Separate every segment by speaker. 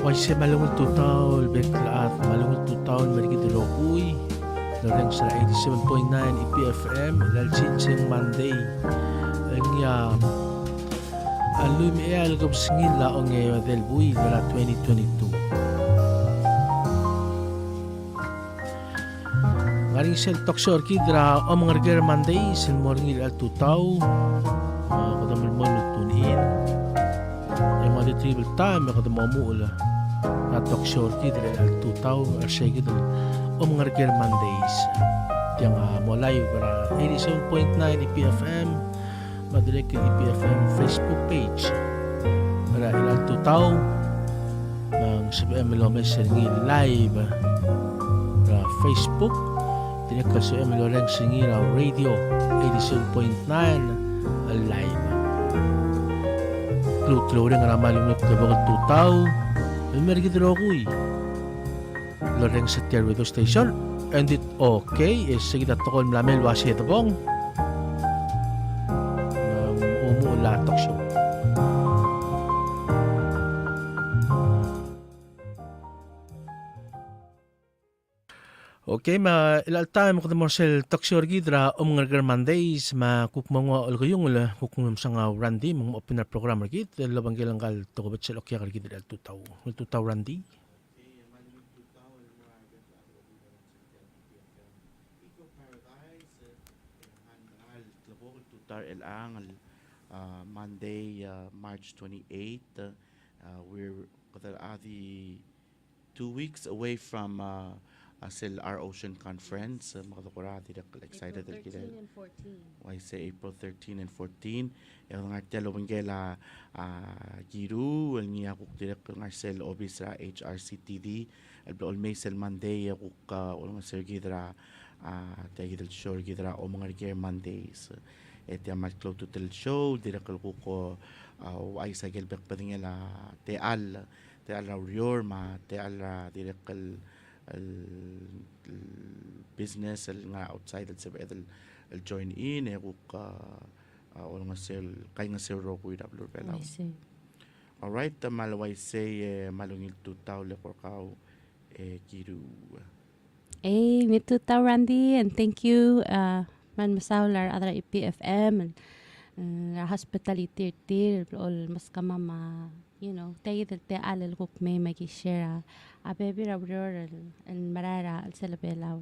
Speaker 1: Waise malungol tutaw, betlaat malungol tutaw, marikidulokui. Loreng sa 87.9 EPFM, lalchinsing Monday. Ang aluy mi algob singil laong ngayon del buwi dala 2022. Ngaring sel toksor kidra Omengereker Mondays, morning al tutaw. Kadamol mo tunin. Yung mga tribal time, kadamol mo ula. Talk shorty dire al tutaw arsay gid Omengereker Mondays yang molayo para 87.9 EPFM madirek ke EPFM Facebook page para ilal tutaw ng CBM Lomes singi live para Facebook tinek ka sa Loreng singi radio 87.9 live klutlo rin nga malumit ka bakit tutaw Mergidrokuy Loreng sa Terwedo Station and it okay is sige tatokol mlamel wasi ito bong ng umulatok show okay ilaltay mo mo sel toksyor gidra Omengereker Mondays kukmongo olgoyong ula kukmom sang Randy mong open na program gid labang gelang kal tokobet sel okya gidra tutaw Randy
Speaker 2: tutar elang Monday, March 28th. We're the 2 weeks away from our ocean conference. Makadukura,
Speaker 3: April
Speaker 2: excited.
Speaker 3: 13 and 14.
Speaker 2: I say April 13 and 14. Yung ngartelo bangela giru ang niya kuk direk ngarsel obisra HRCTD al may sel Monday kuk ulong sir gidra tagidel show gidra Omengereker Mondays. Et ya mal clo to tel show direk kuk ko ay sa gelbek padingela teal raurior ma teal direk business nga outside sa join in kuk wala nga sel kay nga sel ro kuy dablo
Speaker 3: I
Speaker 2: pelaw.
Speaker 3: see.
Speaker 2: Alright, malaway say malungil tutaw le porkaw kiru.
Speaker 3: Hey, me too, Randy, and thank you, man masaular adra IPFM and hospitality tir all mas kama tayo te alal kuk may mag-share a baby rabro and marara al salabela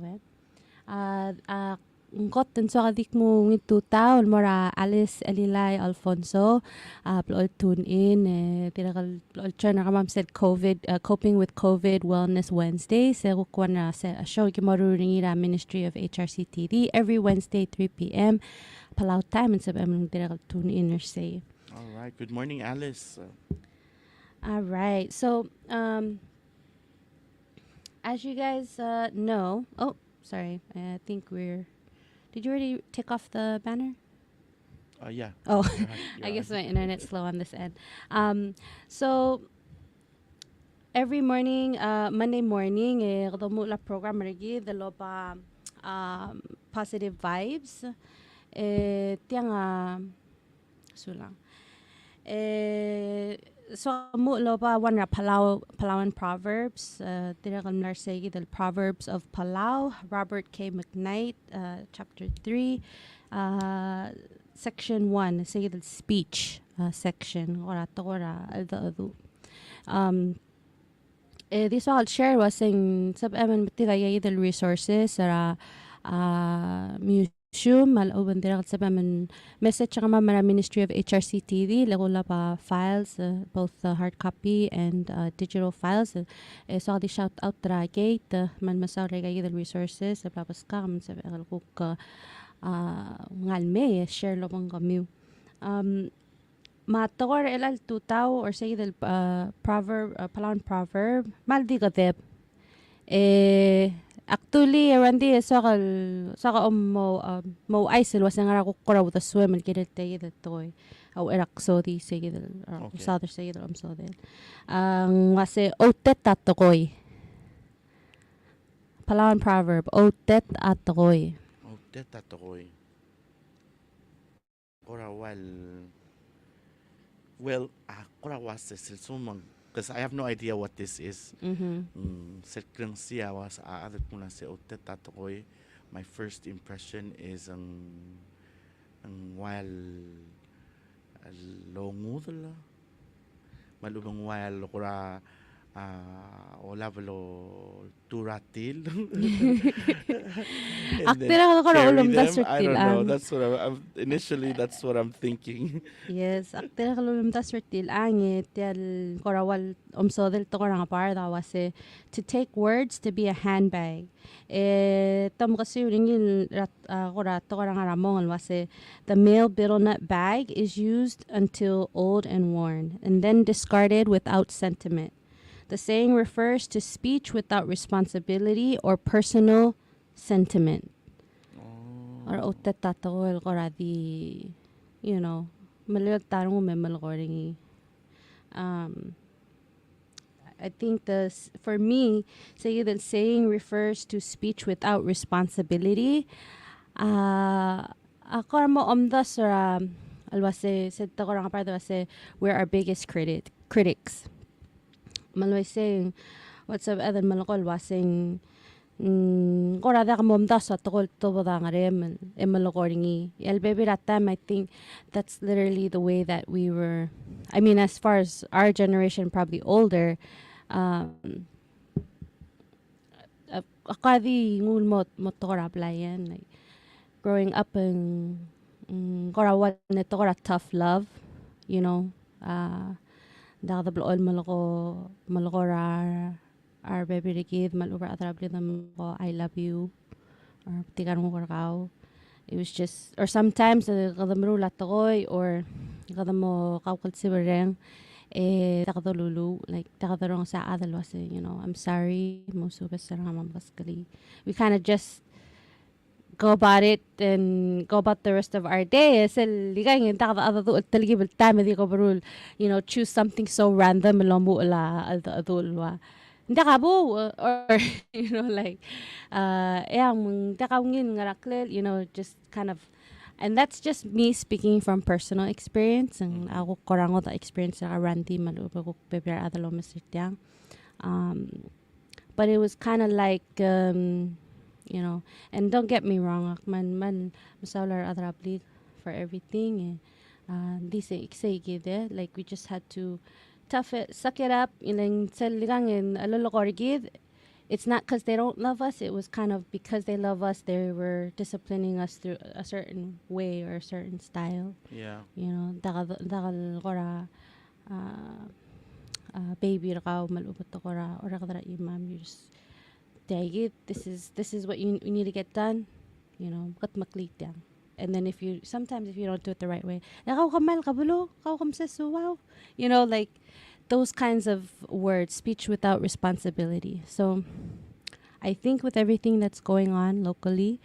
Speaker 3: ngotten so adik mo ngito taon mora Alice Elilay Alfonso plol tune in tirakal plol chana kamam said COVID coping with COVID Wellness Wednesday se kukwana se a show gimaruringira Ministry of HRCTD every Wednesday 3 p.m. Palau time and sabam tirakal tune in or say.
Speaker 2: Alright, good morning Alice.
Speaker 3: All right. So as you guys know, oh sorry, I think did you already take off the banner?
Speaker 2: Yeah.
Speaker 3: Oh,
Speaker 2: You're
Speaker 3: I guess
Speaker 2: on.
Speaker 3: my internet's slow on this end. So every morning, Monday morning, kadamu la program lagi the loba positive vibes. Tiang sulang. So mo loba one ra Palauan Proverbs. Tira kam narsegi the Proverbs of Palau. Robert K. McKnight, chapter 3. Section 1, say the speech section. Ora tora aldo adu. This I'll share was saying sab eman tiga the resources ara museum mal open direct sab eman message kama mara Ministry of HRCTD legola pa files both hard copy and digital files. So the shout out tra gate man masaw rega the resources sab labas kam sab egal kuk ngalme share lo bang kami matawar elal tutaw or say the proverb Palauan proverb maldi gadeb actually Randy saka mo aisel was nga ko kora with a swim and get it the toy au erak so di say the
Speaker 2: Okay.
Speaker 3: father say the so then ngase otet tatokoy Palauan proverb otet atokoy.
Speaker 2: Oh, tatoy. Kora kora was silsumang because I have no idea what this is. Serkrang siya was aadot muna si otet tatoy. My first impression is ang while longudala malubang while kora olavalo turatil.
Speaker 3: Akira ko karo
Speaker 2: Carry
Speaker 3: ulum
Speaker 2: them.
Speaker 3: das
Speaker 2: I don't know.
Speaker 3: ang.
Speaker 2: That's what initially. That's what I'm thinking.
Speaker 3: Yes, akira ko ulum das ang tel korawal umsodel to korang apar da wase to take words to be a handbag. Tam kasi ringin kora to korang aramong wase the male nut bag is used until old and worn and then discarded without sentiment. The saying refers to speech without responsibility or personal sentiment. Or otetatawal koradi, maliwag tarong umemal koringi. I think for me, say the saying refers to speech without responsibility. Ako mo omdas or alwase said to korang apart wase we're our biggest critics. Malway saying what's up other malakol wasing kora da kamomda sa tokol to boda ngarem emalokoringi el baby that time I think that's literally the way that we were. I mean, as far as our generation, probably older, akadi ngul mo motora playan like growing up in korawal nito kora tough love, you know. Da the blool malako our baby rigid malura atrabli ko I love you or tigan mo korakaw. It was just, or sometimes kadamro latakoy or kadamo kawkal sibereng takadolulu like takadorong sa adalwase, you know, I'm sorry muso besarang mamaskali. We kind of just go about it and go about the rest of our day. So, ligay takada adadu taligi bil time di ko barul, you know, choose something so random lomu la adulwa. Hindi ka bo or you know like yang takawngin ngarakle, you know, just kind of. And that's just me speaking from personal experience. And ako korango the experience sa randy maluba ko beber adalo Mr. But it was kind of like you know, and don't get me wrong, man masaular adrabli for everything. This like we just had to tough it, suck it up. It's not because they don't love us. It was kind of because they love us. They were disciplining us through a certain way or a certain style.
Speaker 2: Yeah.
Speaker 3: You know, baby rakaw malubot kora or kadra imam. You just take it. This is what you need to get done. You know, kat maklit yan. And then if you don't do it the right way, you know, like those kinds of words, speech without responsibility. So I think with everything that's going on locally,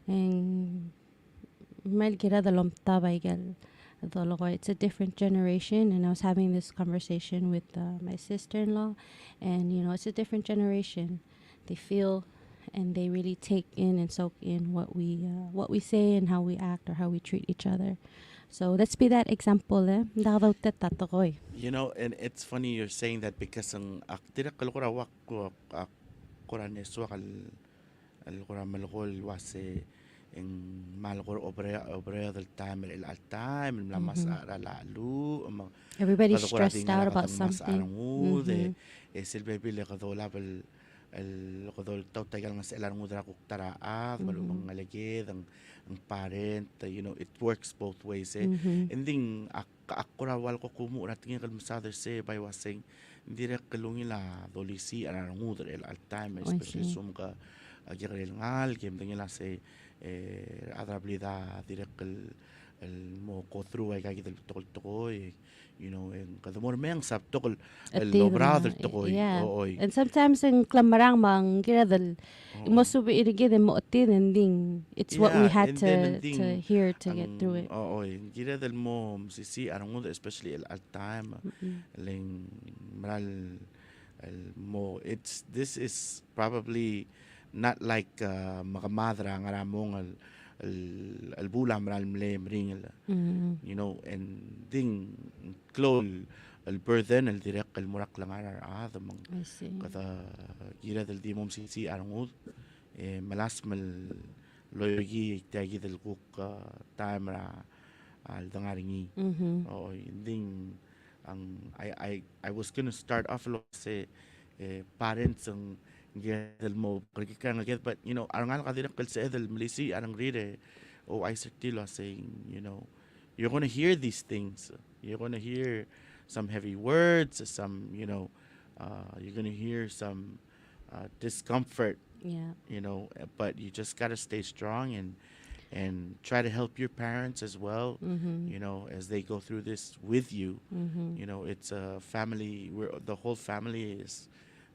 Speaker 3: and it's a different generation. And I was having this conversation with my sister-in-law, and you know, it's a different generation. They feel and they really take in and soak in what we say and how we act or how we treat each other. So let's be that example.
Speaker 2: You know, and it's funny you're saying that because ang aktira kalukura wak kura neswa al kura malukol wase en malukor obrea del time el time el lamas ara lalu
Speaker 3: Everybody's stressed out about something.
Speaker 2: Es el baby le kadola el kodol tau tagal nga sa elan mudra kuk taraat malumang ngalegid ang parent, you know, it works both ways and then akurawal ko kumu ratingin kal mother say by wasing hindi ra kalungila dolisi ana mudra el al time especially sum ka agyarel ngal game dingila say adrablida direct el mo go through ay kagid el tokol you know, and kadamor meng sab tokol el no brother tokoy oy.
Speaker 3: And sometimes in klamarang mang kiradal mosubi irigid mo otin ending it's what we had to hear to get through it.
Speaker 2: Oy, kiradal mo sisi arang especially el al time ling maral el mo this is probably not like makamadra ngaramong el bula maral mring you know, and ding clol el burden el direct el murak lang ara mang kata gira del di mom si arangud malas mal loyogi tagi del kuk time ra al dangaringi oh ding ang I was gonna start off say parents ang del mo but you know arangal kadira kal sa del malisi arang rire oh I certainly saying, you know, you're going to hear these things, you're going to hear some heavy words, some, you know, you're going to hear some discomfort, you know, but you just got to stay strong and try to help your parents as well, you know, as they go through this with you. You know, it's a family where the whole family is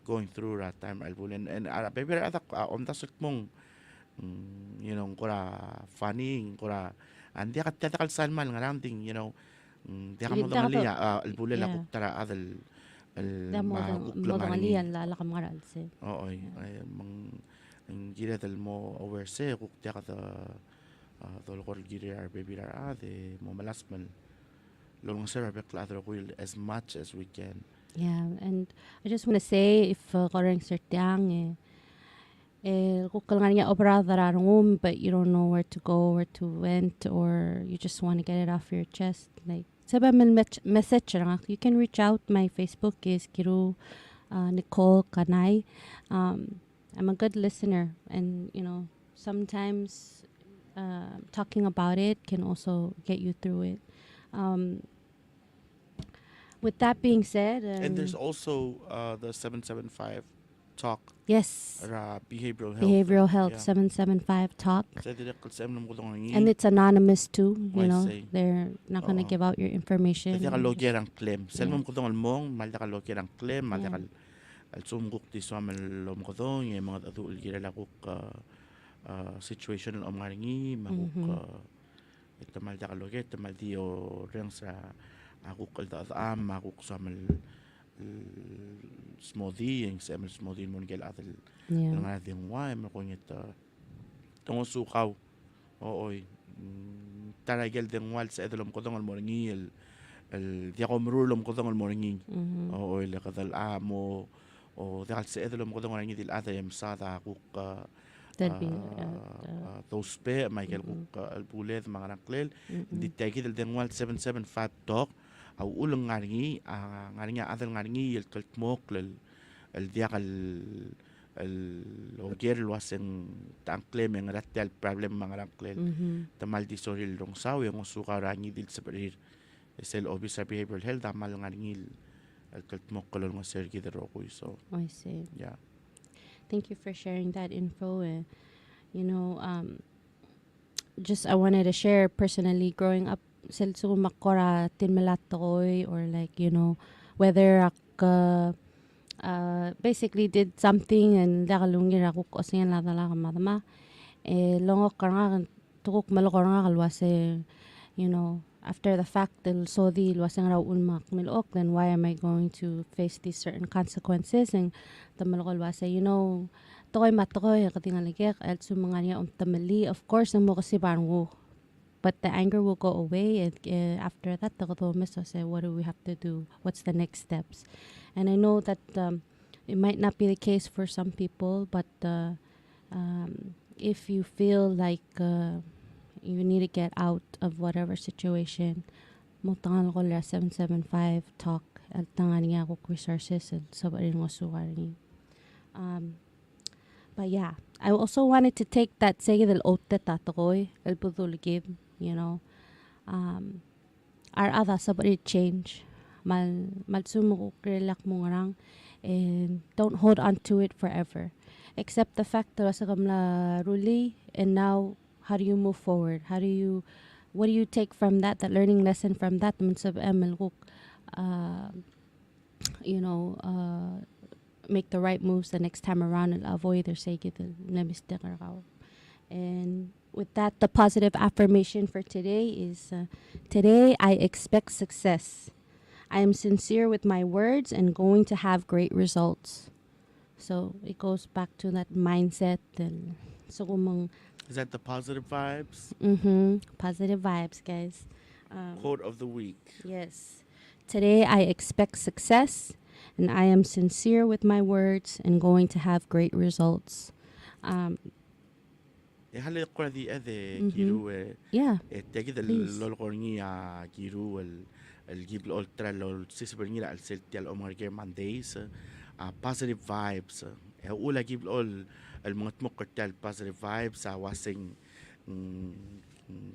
Speaker 2: going through that time albulin and baby adak dasot mong you know kura funny kura andi ka tatakal salman ngaranding, you know, di ka mo damalia albulin la kuktara adal
Speaker 3: malian la lakam ngaral se
Speaker 2: ay mang gira dal mo aware se kukta ka dol kor gira baby ra de mo malasmal long sir bekla as much as we can.
Speaker 3: Yeah, and I just want to say if koreng sertiang kukal nga niya opera dararungum but you don't know where to go, where to vent, or you just want to get it off your chest, like saba message lang you can reach out. My Facebook is Kiru Nicole Kanay. I'm a good listener, and you know sometimes talking about it can also get you through it. Um, with that being said,
Speaker 2: And there's also the 775 talk
Speaker 3: yes,
Speaker 2: behavioral health.
Speaker 3: behavioral health
Speaker 2: Yeah.
Speaker 3: 775 talk.
Speaker 2: Sa direct sa mo ko
Speaker 3: And it's anonymous too,
Speaker 2: I
Speaker 3: you know.
Speaker 2: see.
Speaker 3: They're not going to
Speaker 2: Oo.
Speaker 3: give out your information.
Speaker 2: Tati ka
Speaker 3: Just-
Speaker 2: logger ang claim. Sel
Speaker 3: Yeah.
Speaker 2: mo ko dong mong malda ka logger ang claim, malda
Speaker 3: Yeah.
Speaker 2: ka al sumguk ti so amal lom ko dong yung mga adul gira la ko situation ng omaringi maguk ito malda ka logger ito maldi o reng sa ako kalda am maguk sa amal smoothie yung sa amal smoothie mo ngel atal
Speaker 3: Yeah.
Speaker 2: nga din why mo ko ngit tungo sukaw ooy taragel din wal sa edolom ko dong al moringi el dia ko mrulom ko dong al moringi o le kadal amo o dahil sa edolom ko dong moringi dil atayem sa ta kuk
Speaker 3: That'd be
Speaker 2: tospe Michael kuk al pulet mga naklel di tagi del den wal 775 talk au ulang ngaringi adal ngaringi el kaltmok el dia kal el oger luaseng tangklem yang ratel problem mga naklel tamal di soril rong saw yung suka rangi dil sa perir sel obis sa behavioral health tamal ngaringi el kaltmok kolol nga sergi de rokoy so
Speaker 3: I see.
Speaker 2: yeah.
Speaker 3: Thank you for sharing that info. You know, just I wanted to share personally growing up sel su makora tinmalatoy or like, you know, whether basically did something and lakalungir ako kasi nga latala ka madama longo karanga tukuk malokora kalwase, you know, after the fact del sodi luasang raw unmak milok, then why am I going to face these certain consequences and tamalokol wase, you know, tokoy matokoy katingaligek at sumanganya tamali, of course ang mo kasi barngo, but the anger will go away and after that takotomis say what do we have to do, what's the next steps. And I know that it might not be the case for some people, but if you feel like you need to get out of whatever situation, mutangan ko la 775 talk at tangan niya ako resources at sabarin mo suwarin. But yeah, I also wanted to take that sige del otte tatokoy el putuligid, you know. Our other sabarit change. Mal sumuko relak mo ngarang and don't hold on to it forever. Except the fact that sa kamla ruli and now how do you move forward? What do you take from that learning lesson from that? You know, make the right moves the next time around and avoid or say and with that, the positive affirmation for today is today I expect success. I am sincere with my words and going to have great results. So it goes back to that mindset and so
Speaker 2: Is that the positive vibes?
Speaker 3: Positive vibes, guys.
Speaker 2: Quote of the week.
Speaker 3: Yes. Today I expect success and I am sincere with my words and going to have great results.
Speaker 2: Hali ko di ade kiru
Speaker 3: Yeah.
Speaker 2: tegi del
Speaker 3: Please.
Speaker 2: lol korngi kiru el gibl ultra lol sisberngi al selti al Omengereker Mondays positive vibes ula gibl ol el mga tmokkartal positive vibes wasing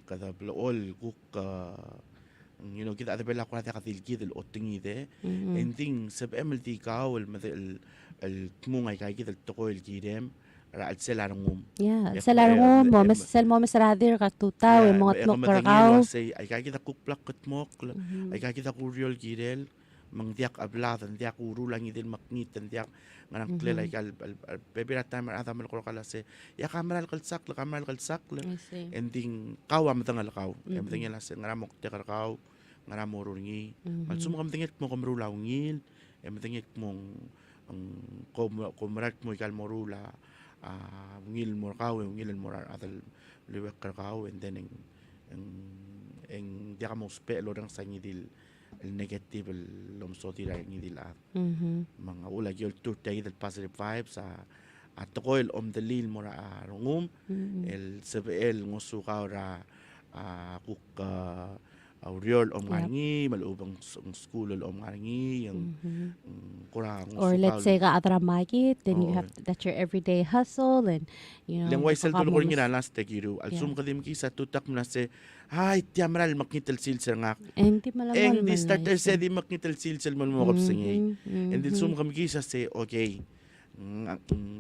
Speaker 2: kada blol kuk you know kita ada bela ko ata katilgi del otingi de ending sab MLT ka el tmungay kay kita toko el girem ra al selarngum
Speaker 3: Yeah, sa larong mo, sel mo masaradir ka tutaw, mga tmok karakaw.
Speaker 2: Ay kaya kita kukplak katmok, ay kaya kita kuryol girel, mang diak ablatan, diak urulang idil maknit, diak nganang klel ay kal bebira timer ata mal ko kala se ya kameral kalsak, ending kawa matangal kaw, emting yala se ngaramok te karakaw, ngaramo ruringi, malsum kam tingit mo kamrulaw ngil, emting mong komrak mo ikal morula. Ngil mo kaw ngil mo atal liwek kaw and then ang dia mo spelo dang sa ngidil el negative lom so tira ngidil at mga ula gyol tur tay del positive vibes at ko el dalil mo ra rungum el sebel ngosu ka ra kuk Auriol Omengereker malubang school Omengereker yung kurang
Speaker 3: Or let's say ka adramagit, then you
Speaker 2: Oo.
Speaker 3: have that's your everyday hustle, and you know.
Speaker 2: Leng waisel tulo ko
Speaker 3: baka
Speaker 2: ngina
Speaker 3: mas-
Speaker 2: nas te giru. Al
Speaker 3: Yeah.
Speaker 2: sum kadim ki sa tutak na se ay tiamral maknitel silsel ngak.
Speaker 3: Hindi malaman
Speaker 2: Eng di
Speaker 3: man
Speaker 2: starter
Speaker 3: na
Speaker 2: se
Speaker 3: siya.
Speaker 2: di maknitel silsel man mo kapsingay. And di
Speaker 3: Mhm.
Speaker 2: sum kam ki sa se okay.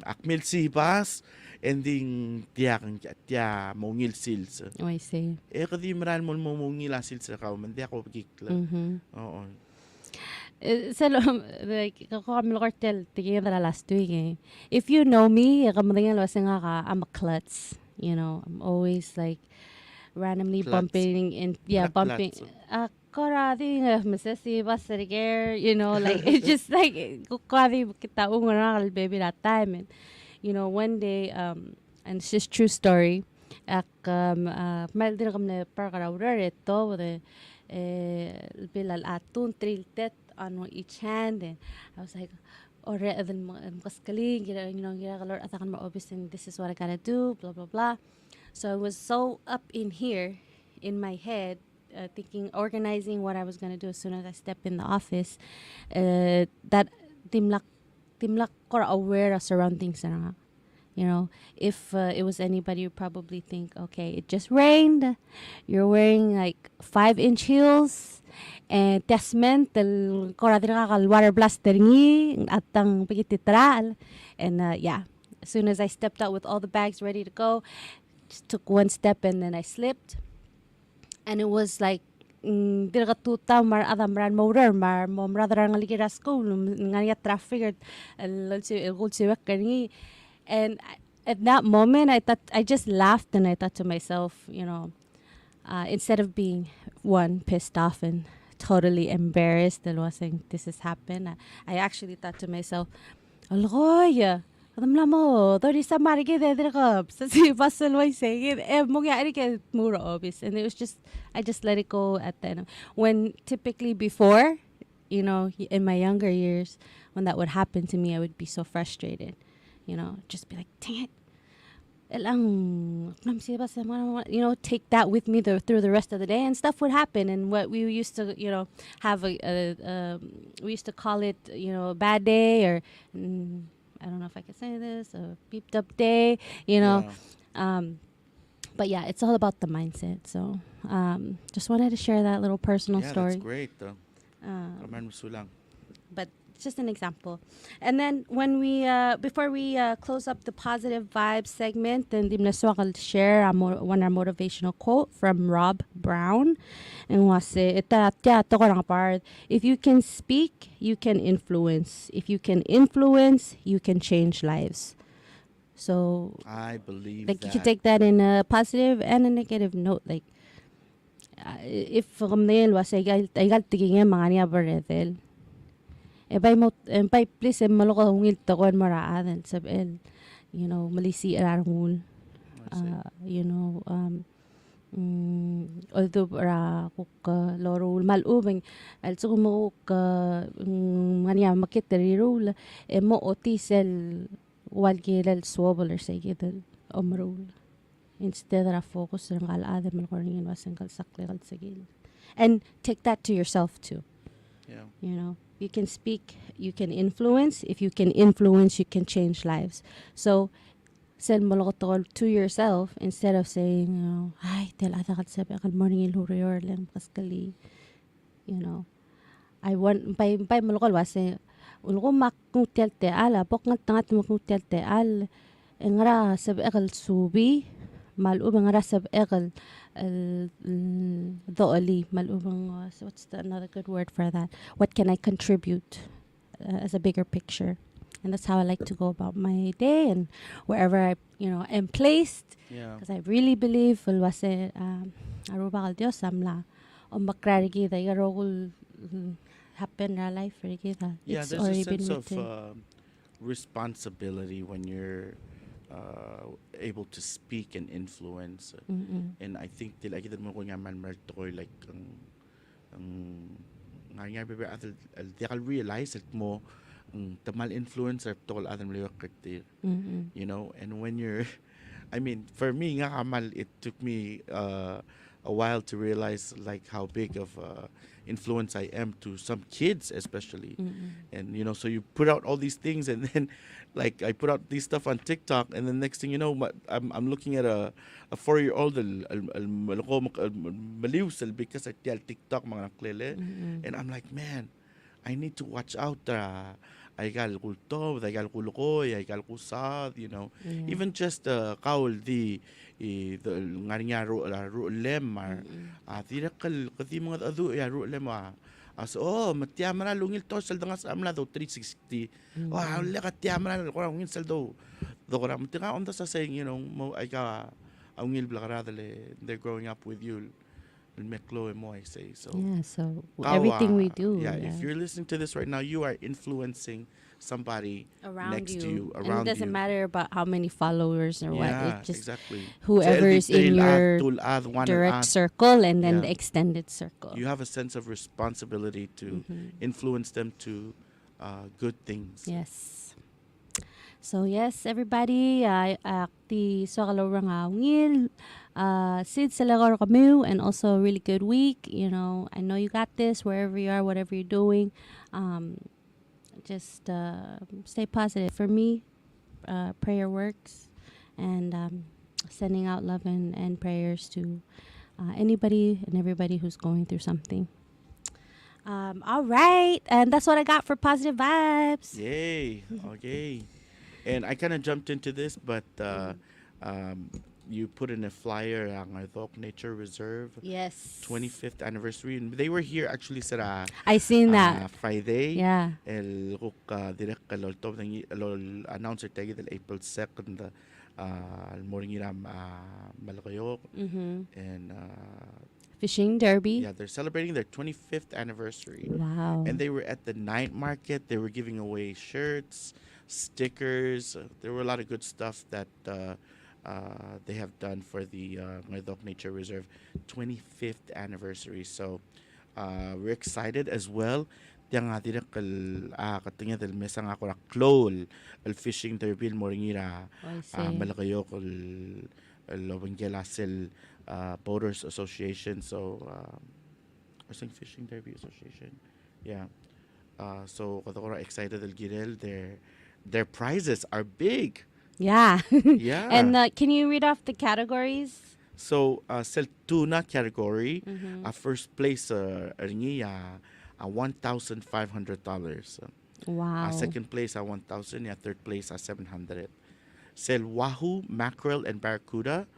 Speaker 2: Akmil si pas ending tiya mongil sils.
Speaker 3: Oh, I see.
Speaker 2: Kadi maral mo mongil sils ka man di ako pagikla. Oo.
Speaker 3: Like ako kami cartel tingin na last week eh. If you know me, kamutingan lo nga ka, I'm a klutz. You know, I'm always like randomly
Speaker 2: Klutz.
Speaker 3: bumping in, yeah,
Speaker 2: Klutz.
Speaker 3: bumping. Karadi nga masasi basariger, you know, like it's just like kukadi kita unga baby that time, and you know one day and it's just true story. Mal din kami par karawder ito with bilal atun triltet on each hand, and I was like, or then kaskali you know gira atakan mo obvious, and this is what I gotta do, blah blah blah. So I was so up in here in my head, thinking, organizing what I was going to do as soon as I step in the office, that timlak ko aware of surroundings na nga. You know, if it was anybody, you probably think, okay, it just rained, you're wearing like 5-inch heels, and tesment kora kal water blaster ngi atang pagititral, and yeah, as soon as I stepped out with all the bags ready to go, just took one step and then I slipped. And it was like dira tuta mar adamran motor mar mom rather ang ligira school nga traffic and at that moment I just laughed, and I thought to myself, you know, instead of being pissed off and totally embarrassed that wasn't this has happened, I actually thought to myself, Aloy, alam mo, dori sa marige de drop. Sa si basel way say it. Mogya ke mura obvious, and it was just I just let it go at the end. When typically before, you know, in my younger years, when that would happen to me, I would be so frustrated. You know, just be like, dang it. You know, take that with me through the rest of the day, and stuff would happen. And what we used to, you know, have we used to call it, you know, a bad day, or I don't know if I can say this, a beeped up day, you know.
Speaker 2: Yeah.
Speaker 3: But yeah, it's all about the mindset. So just wanted to share that little personal story.
Speaker 2: That's great. Raman musulang.
Speaker 3: But it's just an example. And then when we before we close up the positive vibes segment, then I'll share one motivational quote from Rob Brown. And was part, if you can speak, you can influence. If you can influence, you can change lives. So
Speaker 2: I believe
Speaker 3: like
Speaker 2: that.
Speaker 3: you can take that in a positive and a negative note. Like if kamnel was I got tingin mga niya baredel. By please maloko hungil takon maraan sabel. You know, malisi arangul. You know, although ra kuk lorul malubeng also mo mania makiterirul mo otisel walgilal swabler sayidal omrul instead of focus ng alada malkorin wasangkal saklegal sagil, and take that to yourself too.
Speaker 2: Yeah.
Speaker 3: You know, you can speak, you can influence. If you can influence, you can change lives. So send molotol to yourself instead of saying, you know, ay, tel ata kat sabi akal morning ilurior lang paskali. You know, I want by molotol wase ulgo maknutel te ala pok ngat tangat maknutel te al engra sabi akal subi malubang ra sabi akal dooli malubang what's another good word for that? What can I contribute as a bigger picture? And that's how I like to go about my day and wherever I, you know, am placed.
Speaker 2: Yeah.
Speaker 3: Because I really believe fulwase aruba kal Dios samla o makrarigi da yarogul happen in our life rigida.
Speaker 2: Yeah,
Speaker 3: It's
Speaker 2: there's a
Speaker 3: already
Speaker 2: sense
Speaker 3: been
Speaker 2: of
Speaker 3: written.
Speaker 2: responsibility when you're able to speak and influence. And I think like mo ko nga man like nga bebe atal I'll realize it mo tamal influencer tol adam liwak kertir. You know, and when you're I mean, for me nga kamal, it took me a a while to realize like how big of influence I am to some kids, especially. And so you put out all these things, and then like I put out these stuff on TikTok, and then next thing you know, I'm looking at a 4-year-old maliwsel because I tell TikTok mga naklele, and I'm like, man, I need to watch out. I got kulto, I got kulukoy, I got kusad, even just kaul the nga niya ru lemar tira kasi mga adu ya ru lemar so matiamara lungil to sal dangas amla do 360 le ka tiamara ko ngil sal do ko ram tinga on sa saying mo ay ka ngil blakara they're growing up with you Meklo and mo I say so.
Speaker 3: Yeah, so everything we do.
Speaker 2: Yeah, if you're listening to this right now, you are influencing somebody
Speaker 3: around
Speaker 2: next to you,
Speaker 3: and
Speaker 2: around
Speaker 3: it doesn't
Speaker 2: you.
Speaker 3: matter about how many followers or what.
Speaker 2: Yeah,
Speaker 3: It just
Speaker 2: exactly.
Speaker 3: whoever's in your
Speaker 2: one
Speaker 3: direct circle and then
Speaker 2: Yeah.
Speaker 3: the extended circle.
Speaker 2: You have a sense of responsibility to influence them to good things.
Speaker 3: Yes. So yes, everybody, the sokalorang ngil, sid salagor kamu, and also a really good week. I know you got this wherever you are, whatever you're doing. Just stay positive. For me, prayer works, and sending out love and prayers to anybody and everybody who's going through something. All right, and that's what I got for positive vibes.
Speaker 2: Yay! Okay. And I kind of jumped into this, but you put in a flyer ang Ardok Nature Reserve
Speaker 3: Yes.
Speaker 2: 25th anniversary, and they were here actually sa
Speaker 3: I seen that.
Speaker 2: Friday.
Speaker 3: Yeah.
Speaker 2: El direct kalolto ng announcer tayo del April 2nd morning iram Malakayok and
Speaker 3: Fishing derby.
Speaker 2: yeah, they're celebrating their 25th anniversary.
Speaker 3: Wow.
Speaker 2: And they were at the night market. They were giving away shirts, stickers. There were a lot of good stuff that they have done for the Ngayok Nature Reserve 25th anniversary. So we're excited as well. Yang atira katanya del mesa nga ko klol el fishing derby moringira malakayok el Omengereker Boaters Association. So I think Fishing Derby Association. Yeah. So katokora excited el girel. Their prizes are big.
Speaker 3: Yeah.
Speaker 2: Yeah.
Speaker 3: And can you read off the categories?
Speaker 2: So sa tuna category, first place niya $1,500.
Speaker 3: Wow.
Speaker 2: Second place $1,000. Yeah, third place $700. Sel wahoo, mackerel, and barracuda.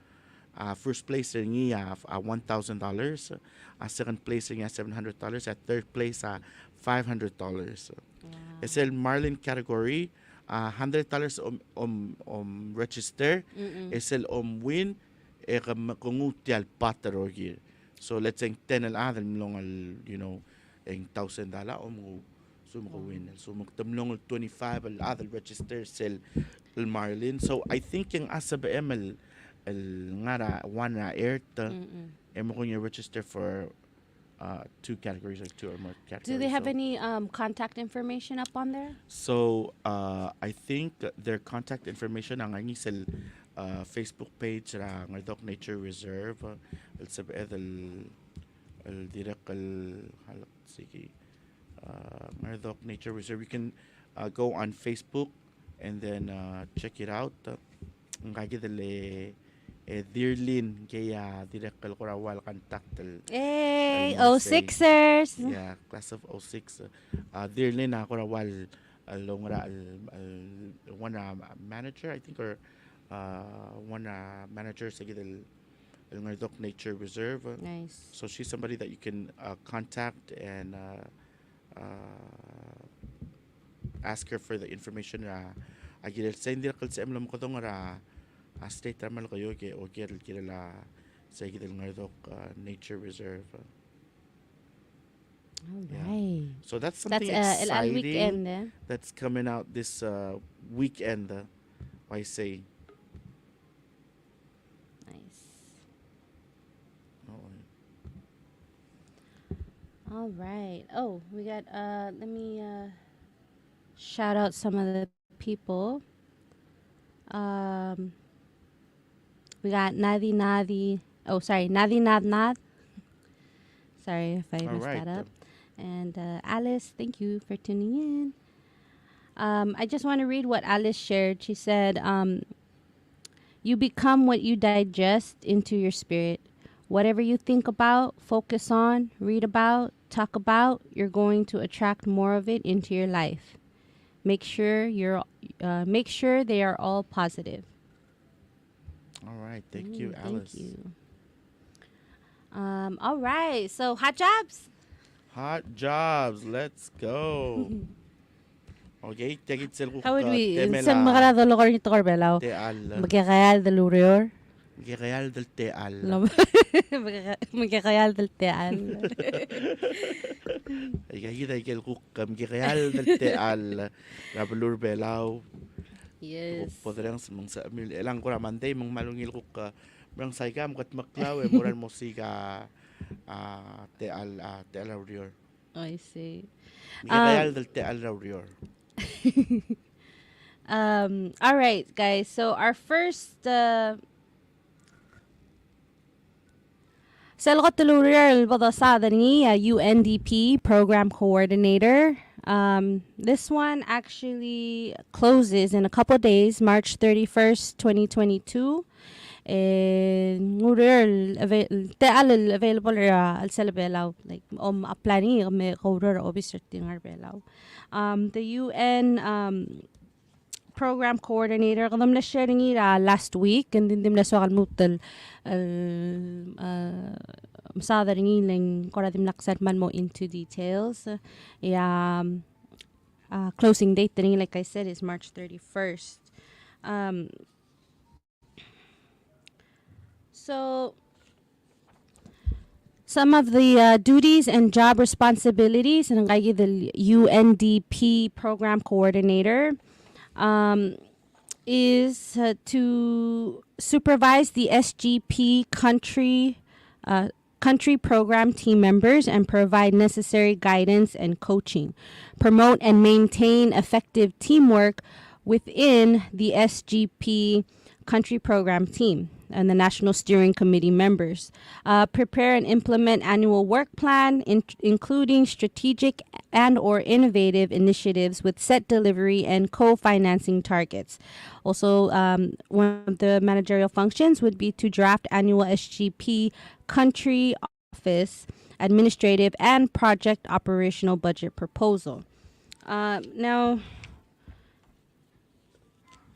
Speaker 2: First place niya $1,000. Second place niya $700. At third place $500.
Speaker 3: Wow.
Speaker 2: Sel marlin category, $100 register. Sel win kungutial patarogir. So let's say 10 al long $1,000 so win. So magtamlong 25 al register sel marlin. So I think yung asa ba el ngara one air emo ko register for 2 categories or 2 or more categories.
Speaker 3: Do they have any contact information up on there?
Speaker 2: So I think their contact information ang ang sel Facebook page ra Ngayok Nature Reserve el sabed el direct el sige Ngayok Nature Reserve. You can go on Facebook and then check it out. Ang kagidele Dearlin kaya direct kal korawal contact
Speaker 3: Hey, 06ers.
Speaker 2: Yeah, class of 06. Dearlin korawal longra one manager I think or one manager sa gidel Ngayok Nature Reserve.
Speaker 3: Nice.
Speaker 2: So she's somebody that you can contact and ask her for the information. Agidel sa hindi kal sa emlam ko tong state ramal kayo ke o kirala sa gidel Ngayok Nature Reserve.
Speaker 3: All right.
Speaker 2: So that's something
Speaker 3: That's
Speaker 2: exciting
Speaker 3: weekend, eh?
Speaker 2: that's coming out this weekend. I say.
Speaker 3: Nice. All right. Oh, we got let me shout out some of the people. We got Nadi sorry, Nadi Nad Nad. Sorry if I
Speaker 2: All
Speaker 3: messed
Speaker 2: right.
Speaker 3: that up. And Alice, thank you for tuning in. I just want to read what Alice shared. She said, you become what you digest into your spirit. Whatever you think about, focus on, read about, talk about, you're going to attract more of it into your life. Make sure they are all positive.
Speaker 2: All right. Thank you, Alice.
Speaker 3: Thank you. All right. So hot jobs.
Speaker 2: Hot jobs. Let's go. Okay, tegit silkuk
Speaker 3: How would we? Sen
Speaker 2: temela
Speaker 3: makarado lo nito Corbelaw.
Speaker 2: teal.
Speaker 3: Magkakayal del Urior.
Speaker 2: Real del teal.
Speaker 3: Magkakayal del Teal.
Speaker 2: Ay kita ikelkuk real del teal. Rabulur belaw.
Speaker 3: Yes.
Speaker 2: Podrang sa mil elang ko ramante mong malungil kuk brang saykam kat maklaw moral musika teal aurior.
Speaker 3: Oh, I see.
Speaker 2: Real del teal aurior.
Speaker 3: All right, guys. So our first Selgot Tulurial Bodosadani, UNDP program coordinator. This one actually closes in a couple days, March 31st, 2022. Available al celebelaw like applying me coder obisert tingar belaw. The UN program coordinator kadam na sharing ira last week and then dimna so kalmutal masadaring lang koradim nakset man mo into details. Closing date like I said is March 31st. So some of the duties and job responsibilities ng the UNDP program coordinator is to supervise the SGP country program team members and provide necessary guidance and coaching, promote and maintain effective teamwork within the SGP country program team and the National Steering Committee members. Prepare and implement annual work plan, including strategic and or innovative initiatives with set delivery and co-financing targets. Also, one of the managerial functions would be to draft annual SGP country office, administrative, and project operational budget proposal.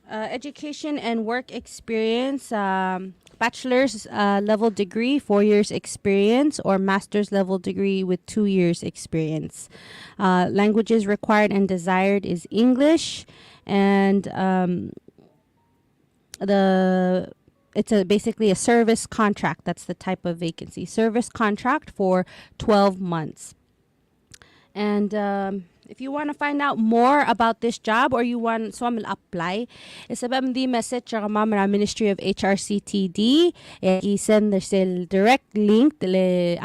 Speaker 3: Education and work experience, bachelor's level degree, 4 years experience, or master's level degree with 2 years experience. Languages required and desired is English, and it's basically a service contract. That's the type of vacancy. Service contract for 12 months. And if you want to find out more about this job or you want to apply, it's about the message from the Ministry of HRCTD. You send the direct link to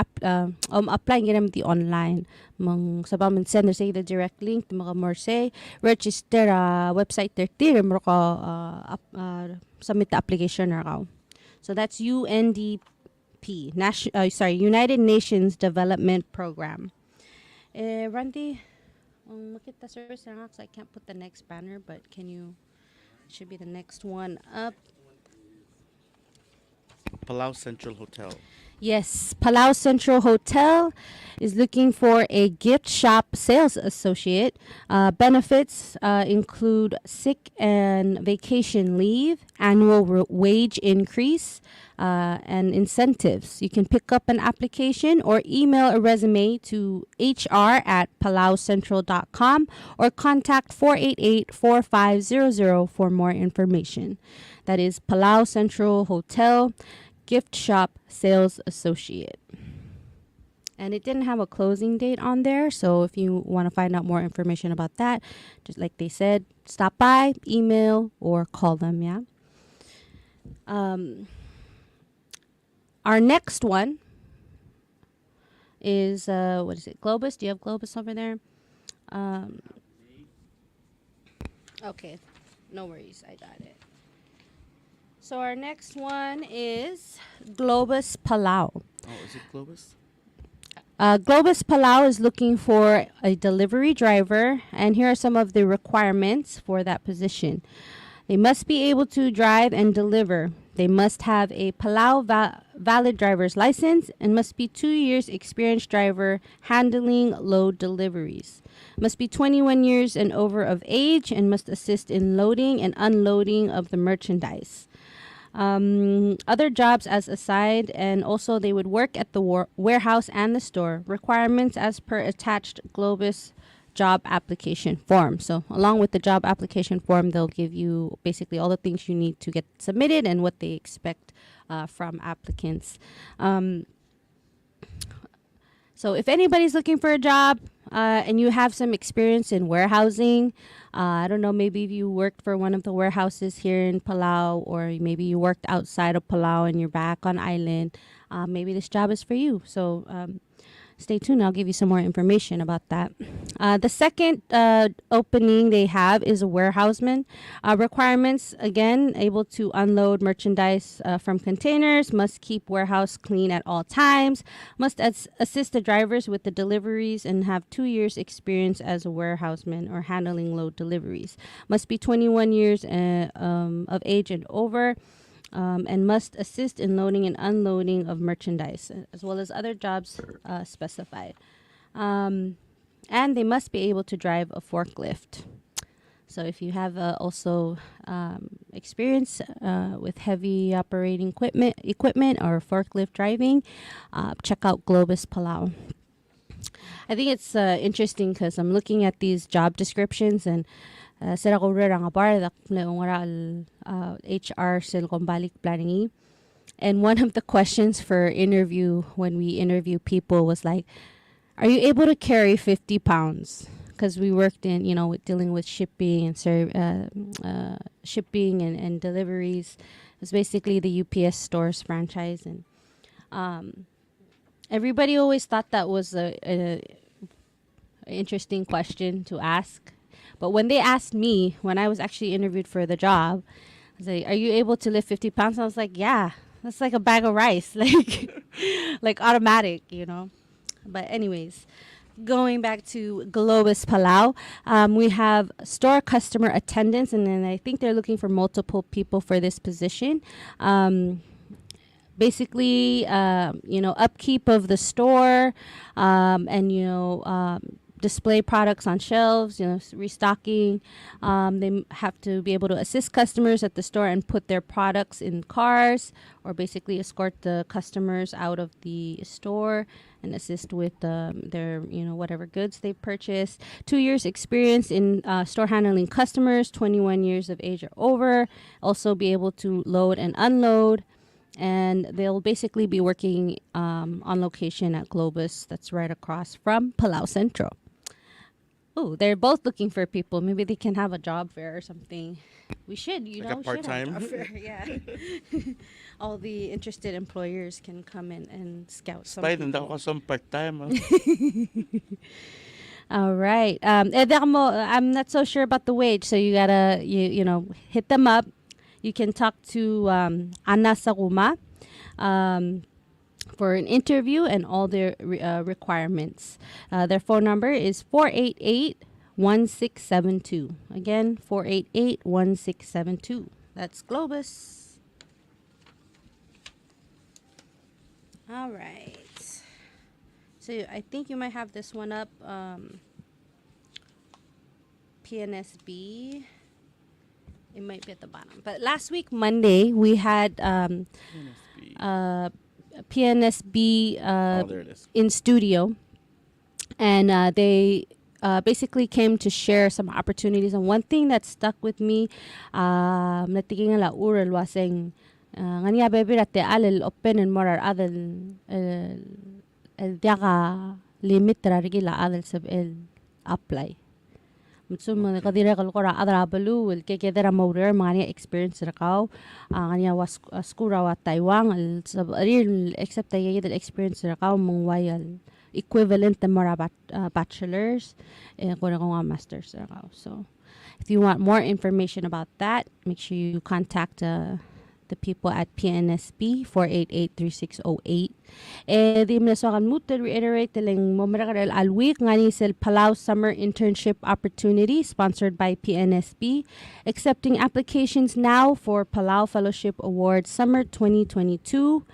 Speaker 3: apply the online. Sabang send the direct link to mga register website 30 submit the application na. So that's UNDP, United Nations Development Program. Randy, makita service so I can't put the next banner, but should be the next one up.
Speaker 2: Palau Central Hotel.
Speaker 3: Yes, Palau Central Hotel is looking for a gift shop sales associate. Benefits include sick and vacation leave, annual wage increase, and incentives. You can pick up an application or email a resume to hr@palaucentral.com or contact 488-4500 for more information. That is Palau Central Hotel Gift Shop Sales Associate. And it didn't have a closing date on there, so if you want to find out more information about that, just like they said, stop by, email, or call them, yeah? Our next one is, what is it, Globus? Do you have Globus over there? Okay, no worries, I got it. So our next one is Globus Palau.
Speaker 2: Oh, is it Globus?
Speaker 3: Globus Palau is looking for a delivery driver, and here are some of the requirements for that position. They must be able to drive and deliver. They must have a Palau valid driver's license and must be 2 years experienced driver handling load deliveries. Must be 21 years and over of age and must assist in loading and unloading of the merchandise. Other jobs as aside, and also they would work at the warehouse and the store. Requirements as per attached Globus job application form. So along with the job application form, they'll give you basically all the things you need to get submitted and what they expect from applicants. So if anybody's looking for a job and you have some experience in warehousing, I don't know, maybe if you worked for one of the warehouses here in Palau, or maybe you worked outside of Palau and you're back on island, maybe this job is for you. So stay tuned. I'll give you some more information about that. The second opening they have is a warehouseman. Requirements, again, able to unload merchandise from containers, must keep warehouse clean at all times, must assist the drivers with the deliveries and have 2 years experience as a warehouseman or handling load deliveries. Must be 21 years of age and over. And must assist in loading and unloading of merchandise, as well as other jobs specified. And they must be able to drive a forklift. So if you have also experience with heavy operating equipment or forklift driving, check out Globus Palau. I think it's interesting because I'm looking at these job descriptions, and sira ko rera nga pardak na HR sil kombalik planning. And one of the questions for interview when we interview people was like, are you able to carry 50 pounds? Because we worked in, dealing with shipping and shipping and deliveries. It was basically the UPS stores franchise, and everybody always thought that was a interesting question to ask. But when they asked me, when I was actually interviewed for the job, I was like, are you able to lift 50 pounds? And I was like, yeah, that's like a bag of rice, like automatic, But anyways, going back to Globus Palau, we have store customer attendance, and then I think they're looking for multiple people for this position. Basically, upkeep of the store, and display products on shelves, restocking. They have to be able to assist customers at the store and put their products in cars, or basically escort the customers out of the store and assist with their, whatever goods they purchased. 2 years experience in store handling customers, 21 years of age or over. Also be able to load and unload. And they'll basically be working on location at Globus, that's right across from Palau Centro. Oh, they're both looking for people. Maybe they can have a job fair or something. We should,
Speaker 2: Like a part-time?
Speaker 3: Should have a job fair, yeah. All the interested employers can come in and scout some
Speaker 2: Spider,
Speaker 3: people.
Speaker 2: ako some part-time.
Speaker 3: All right. I'm not so sure about the wage, so you gotta hit them up. You can talk to Anna Saguma for an interview and all their requirements. Their phone number is 488-1672. Again, 488-1672. That's Globus. All right. So I think you might have this one up. PNSB. It might be at the bottom. But last week, Monday, we had PNSB
Speaker 2: There it is.
Speaker 3: in studio. And they basically came to share some opportunities. And one thing that stuck with me, natiging la ural waseng ngania baby rate alel open and more adel el diaga limit rarigila adel sab el apply. Mutsun mo kadire kalkora adra balu el ke kedera maurer mania experience rakaw ngania was skura wa Taiwan el sab real except ay the experience rakaw mong wayal equivalent to more bachelors and masters rakaw. So if you want more information about that, make sure you contact the people at PNSP 488-3608. Di mnasokan mo to reiterate talang momarakarel alweek nga ni sil Palau Summer Internship Opportunity sponsored by PNSP, accepting applications now for Palau Fellowship Award Summer 2022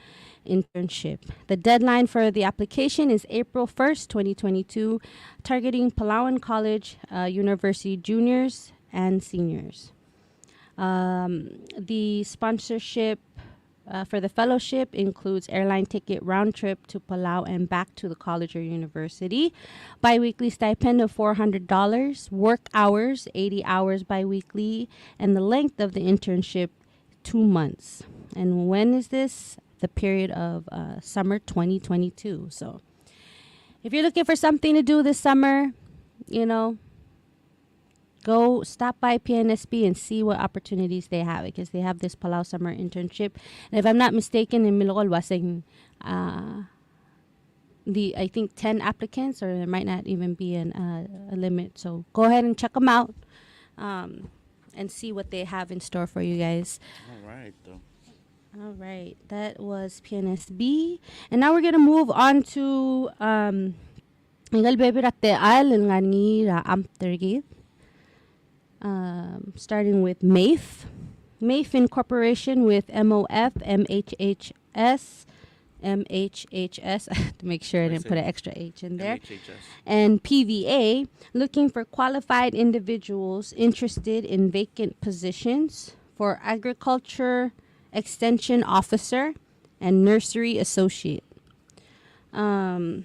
Speaker 3: internship. The deadline for the application is April 1st, 2022, targeting Palauan College, University juniors and seniors. The sponsorship for the fellowship includes airline ticket round trip to Palau and back to the college or university, biweekly stipend of $400, work hours, 80 hours biweekly, and the length of the internship, 2 months. And when is this? The period of summer 2022. So if you're looking for something to do this summer, go stop by PNSP and see what opportunities they have, because they have this Palau Summer Internship. And if I'm not mistaken, in Milokol wasing I think 10 applicants, or there might not even be a limit. So go ahead and check them out and see what they have in store for you guys. All right, that was PNSB. And now we're going to move on to starting with MAIF. MAIF in corporation with MOF, MHHS, to make sure I didn't put an extra H in there, and PVA, looking for qualified individuals interested in vacant positions for agriculture extension officer and nursery associate. The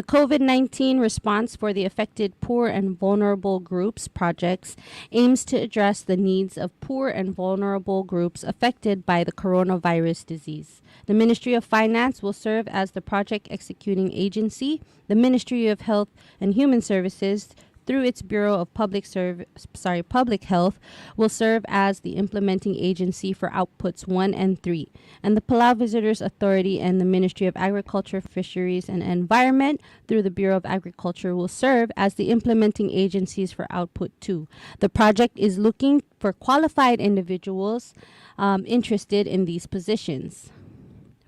Speaker 3: COVID-19 response for the affected poor and vulnerable groups projects aims to address the needs of poor and vulnerable groups affected by the coronavirus disease. The Ministry of Finance will serve as the project executing agency. The Ministry of Health and Human Services, through its Bureau of Public Health, will serve as the implementing agency for outputs 1 and 3. And the Palau Visitors Authority and the Ministry of Agriculture, Fisheries, and Environment, through the Bureau of Agriculture, will serve as the implementing agencies for output 2. The project is looking for qualified individuals interested in these positions.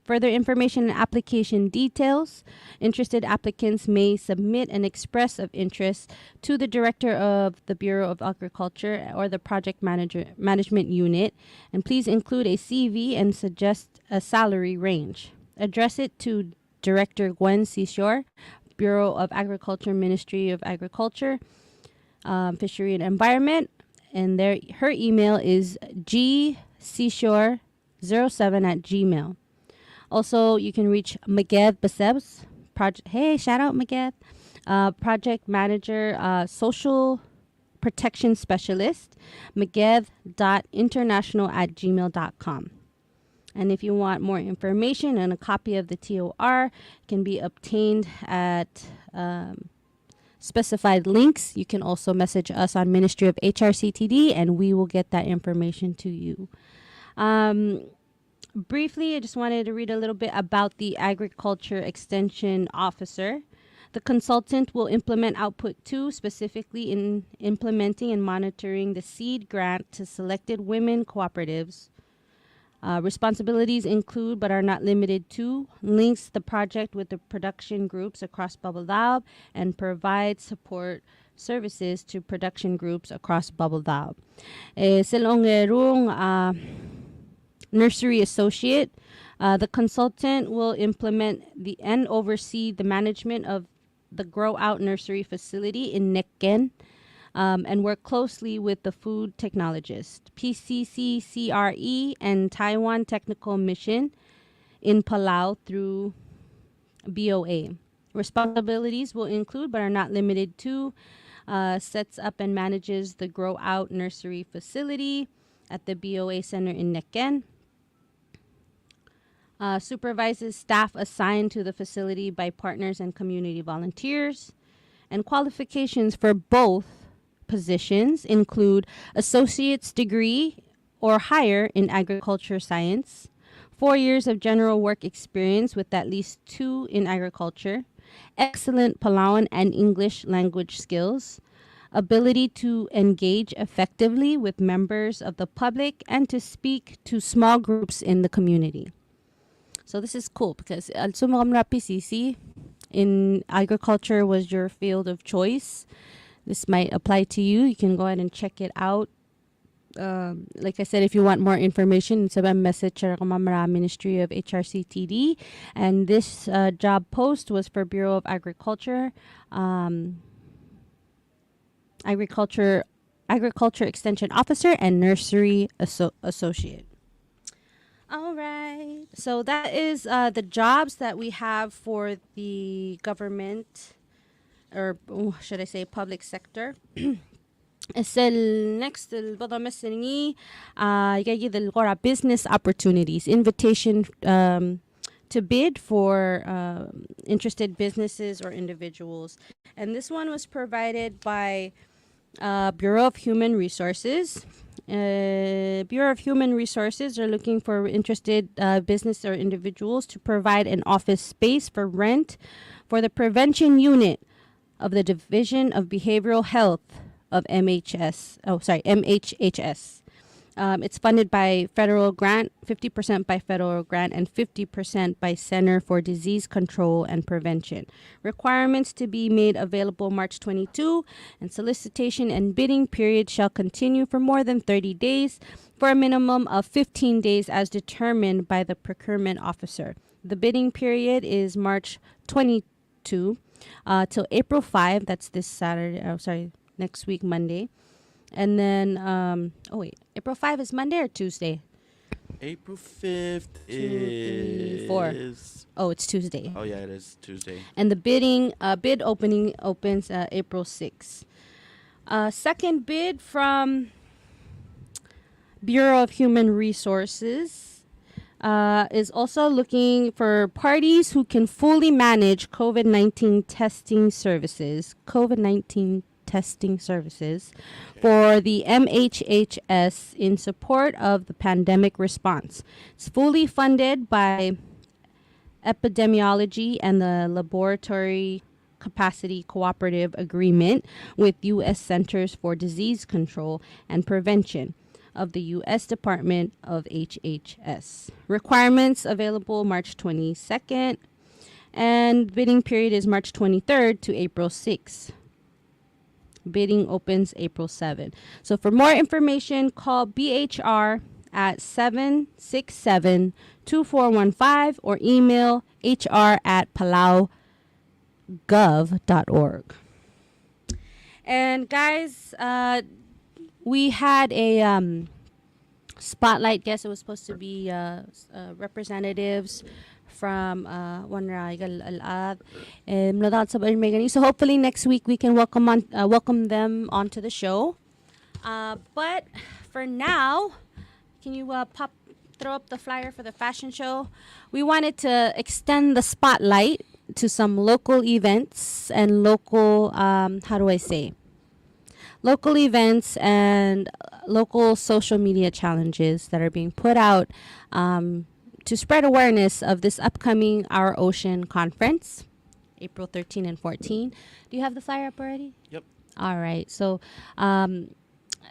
Speaker 3: Further information and application details. Interested applicants may submit an express of interest to the Director of the Bureau of Agriculture or the Project Management Unit, and please include a CV and suggest a salary range. Address it to Director Gwen Seashore, Bureau of Agriculture, Ministry of Agriculture, Fishery and Environment, and her email is gseashore07@gmail.com. Also, you can reach Maged Basebs, shout out Maged, Project Manager, Social Protection Specialist, maged.international@gmail.com. And if you want more information and a copy of the TOR can be obtained at specified links. You can also message us on Ministry of HRCTD and we will get that information to you. Briefly, I just wanted to read a little bit about the Agriculture Extension Officer. The consultant will implement Output 2, specifically in implementing and monitoring the seed grant to selected women cooperatives. Responsibilities include, but are not limited to, links the project with the production groups across Babaldao and provide support services to production groups across Babaldao. Nursery Associate. The consultant will implement and oversee the management of the Grow Out Nursery facility in Nekken and work closely with the food technologist, PCCCRE, and Taiwan Technical Mission in Palau through BOA. Responsibilities will include, but are not limited to, sets up and manages the Grow Out Nursery facility at the BOA Center in Nekken. Supervises staff assigned to the facility by partners and community volunteers. And qualifications for both positions include associate's degree or higher in agriculture science, 4 years of general work experience with at least 2 in agriculture, excellent Palauan and English language skills, ability to engage effectively with members of the public, and to speak to small groups in the community. So this is cool because PCC in agriculture was your field of choice. This might apply to you. You can go ahead and check it out. Like I said, if you want more information, it's about message Ministry of HRCTD. And this job post was for Bureau of Agriculture, Agriculture Extension Officer, and Nursery Associate. All right. So that is the jobs that we have for the government, or should I say public sector. Next business opportunities, invitation to bid for interested businesses or individuals. And this one was provided by Bureau of Human Resources. Bureau of Human Resources are looking for interested business or individuals to provide an office space for rent for the prevention unit of the Division of Behavioral Health of MHHS. It's funded by federal grant, 50% by federal grant, and 50% by Center for Disease Control and Prevention. Requirements to be made available March 22, and solicitation and bidding period shall continue for more than 30 days for a minimum of 15 days as determined by the procurement officer. The bidding period is March 22 till April 5. That's this Saturday. Next week, Monday. And then, April 5 is Monday or Tuesday?
Speaker 2: April 5th
Speaker 3: 2, 3, 4. Oh, it's Tuesday.
Speaker 2: Oh, yeah, it is Tuesday.
Speaker 3: And the bid opening opens April 6. Second bid from Bureau of Human Resources is also looking for parties who can fully manage COVID-19 testing services. For the MHHS in support of the pandemic response. It's fully funded by epidemiology and the laboratory capacity cooperative agreement with U.S. Centers for Disease Control and Prevention of the U.S. Department of HHS. Requirements available March 22nd, and bidding period is March 23rd to April 6th. Bidding opens April 7. So for more information, call BHR at 767-2415 or email hr@palaugov.org. And guys, we had a spotlight guest. It was supposed to be representatives from so hopefully next week we can welcome them onto the show. But for now, can you throw up the flyer for the fashion show? We wanted to extend the spotlight to some local events and local local events and local social media challenges that are being put out to spread awareness of this upcoming Our Ocean conference, April 13 and 14. Do you have the flyer up already?
Speaker 2: Yep.
Speaker 3: All right. So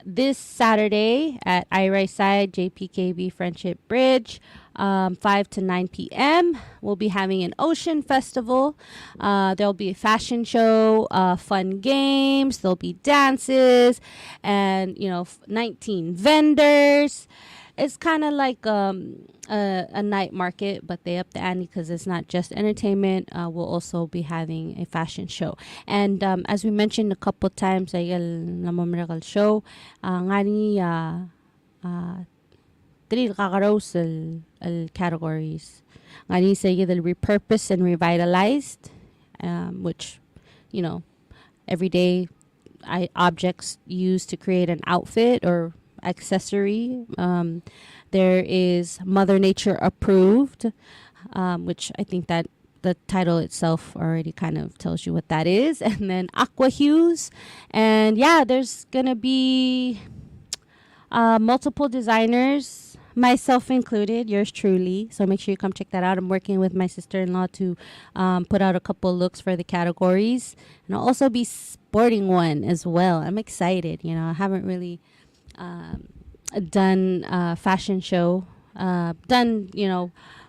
Speaker 3: this Saturday at Airai side, JPKB Friendship Bridge, 5 to 9 p.m., we'll be having an ocean festival. There'll be a fashion show, fun games, there'll be dances, and, 19 vendors. It's kind of like a night market, but they up the ante because it's not just entertainment. We'll also be having a fashion show. And as we mentioned a couple times, ay Omengereker show, ngani three kakaros categories. Ngani say the repurposed and revitalized, which, everyday objects used to create an outfit or accessory. There is Mother Nature approved, which I think that the title itself already kind of tells you what that is. And then aqua hues. And yeah, there's going to be multiple designers, myself included, yours truly. So make sure you come check that out. I'm working with my sister-in-law to put out a couple looks for the categories, and I'll also be sporting one as well. I'm excited. I haven't really done a fashion show. Done,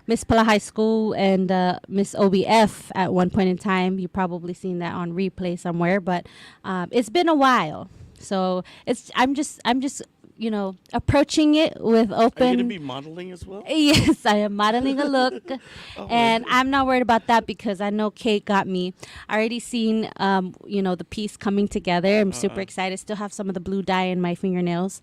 Speaker 3: Miss Palau High School and Miss OBF at one point in time. You've probably seen that on replay somewhere, but it's been a while. So I'm just approaching it with
Speaker 2: Are you going to
Speaker 3: open.
Speaker 2: be modeling as well?
Speaker 3: Yes, I am modeling a look, and
Speaker 2: my
Speaker 3: I'm not worried about that because I know Kate got me. I already seen, the piece coming together. I'm super excited. Still have some of the blue dye in my fingernails.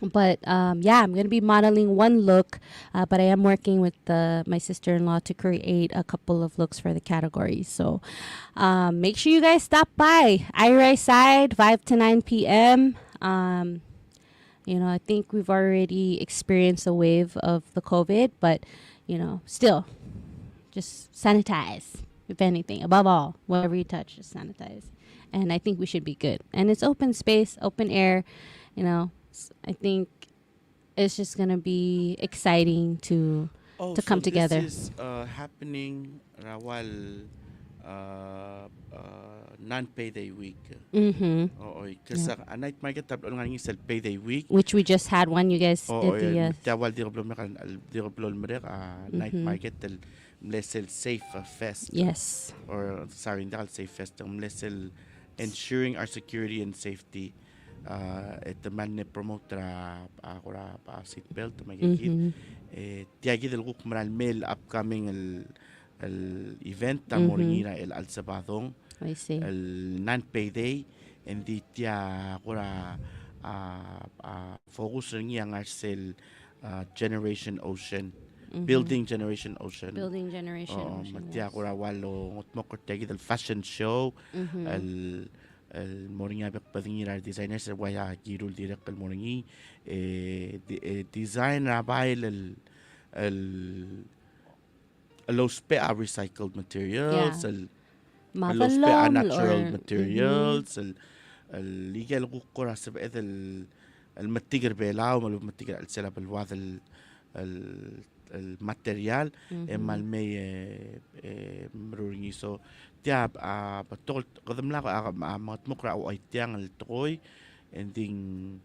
Speaker 3: But yeah, I'm gonna be modeling one look, but I am working with my sister-in-law to create a couple of looks for the categories. So make sure you guys stop by Airai side 5 to 9 p.m. I think we've already experienced a wave of the COVID, but still, just sanitize. If anything, above all, whatever you touch, just sanitize. And I think we should be good. And it's open space, open air. I think it's just gonna be exciting to come together.
Speaker 2: This is happening rawal non-payday week. Oo, kasi ang night market tablo nga ng isang payday week.
Speaker 3: Which we just had one. You guys
Speaker 2: Oo,
Speaker 3: did the
Speaker 2: tawal di ko night market tel mlesel safe fest.
Speaker 3: yes.
Speaker 2: Or sorry, hindi safe fest. Mlesel ensuring our security and safety. Ito man ne promote kura seatbelt magigit. Tiagi del guk maral mail upcoming el event moringira el al sabadong
Speaker 3: I see.
Speaker 2: el non-payday hindi tia kura focus rin yang arsel Generation Ocean. Building Generation Ocean.
Speaker 3: Building Generation Ocean,
Speaker 2: Matia
Speaker 3: yes.
Speaker 2: kura walo ngot mo kortegi del fashion show el moringa pagpadingira designers waya girul direct el moringi design rabail el los pa recycled materials los pa natural materials el legal قرا سبقت المتجر بيلاو مالو متجر السلا بالواذ الماتيريال اما المي مرورني سو تياب بتقول قدم لا ما تمقرا او ايتيان التقوي اندين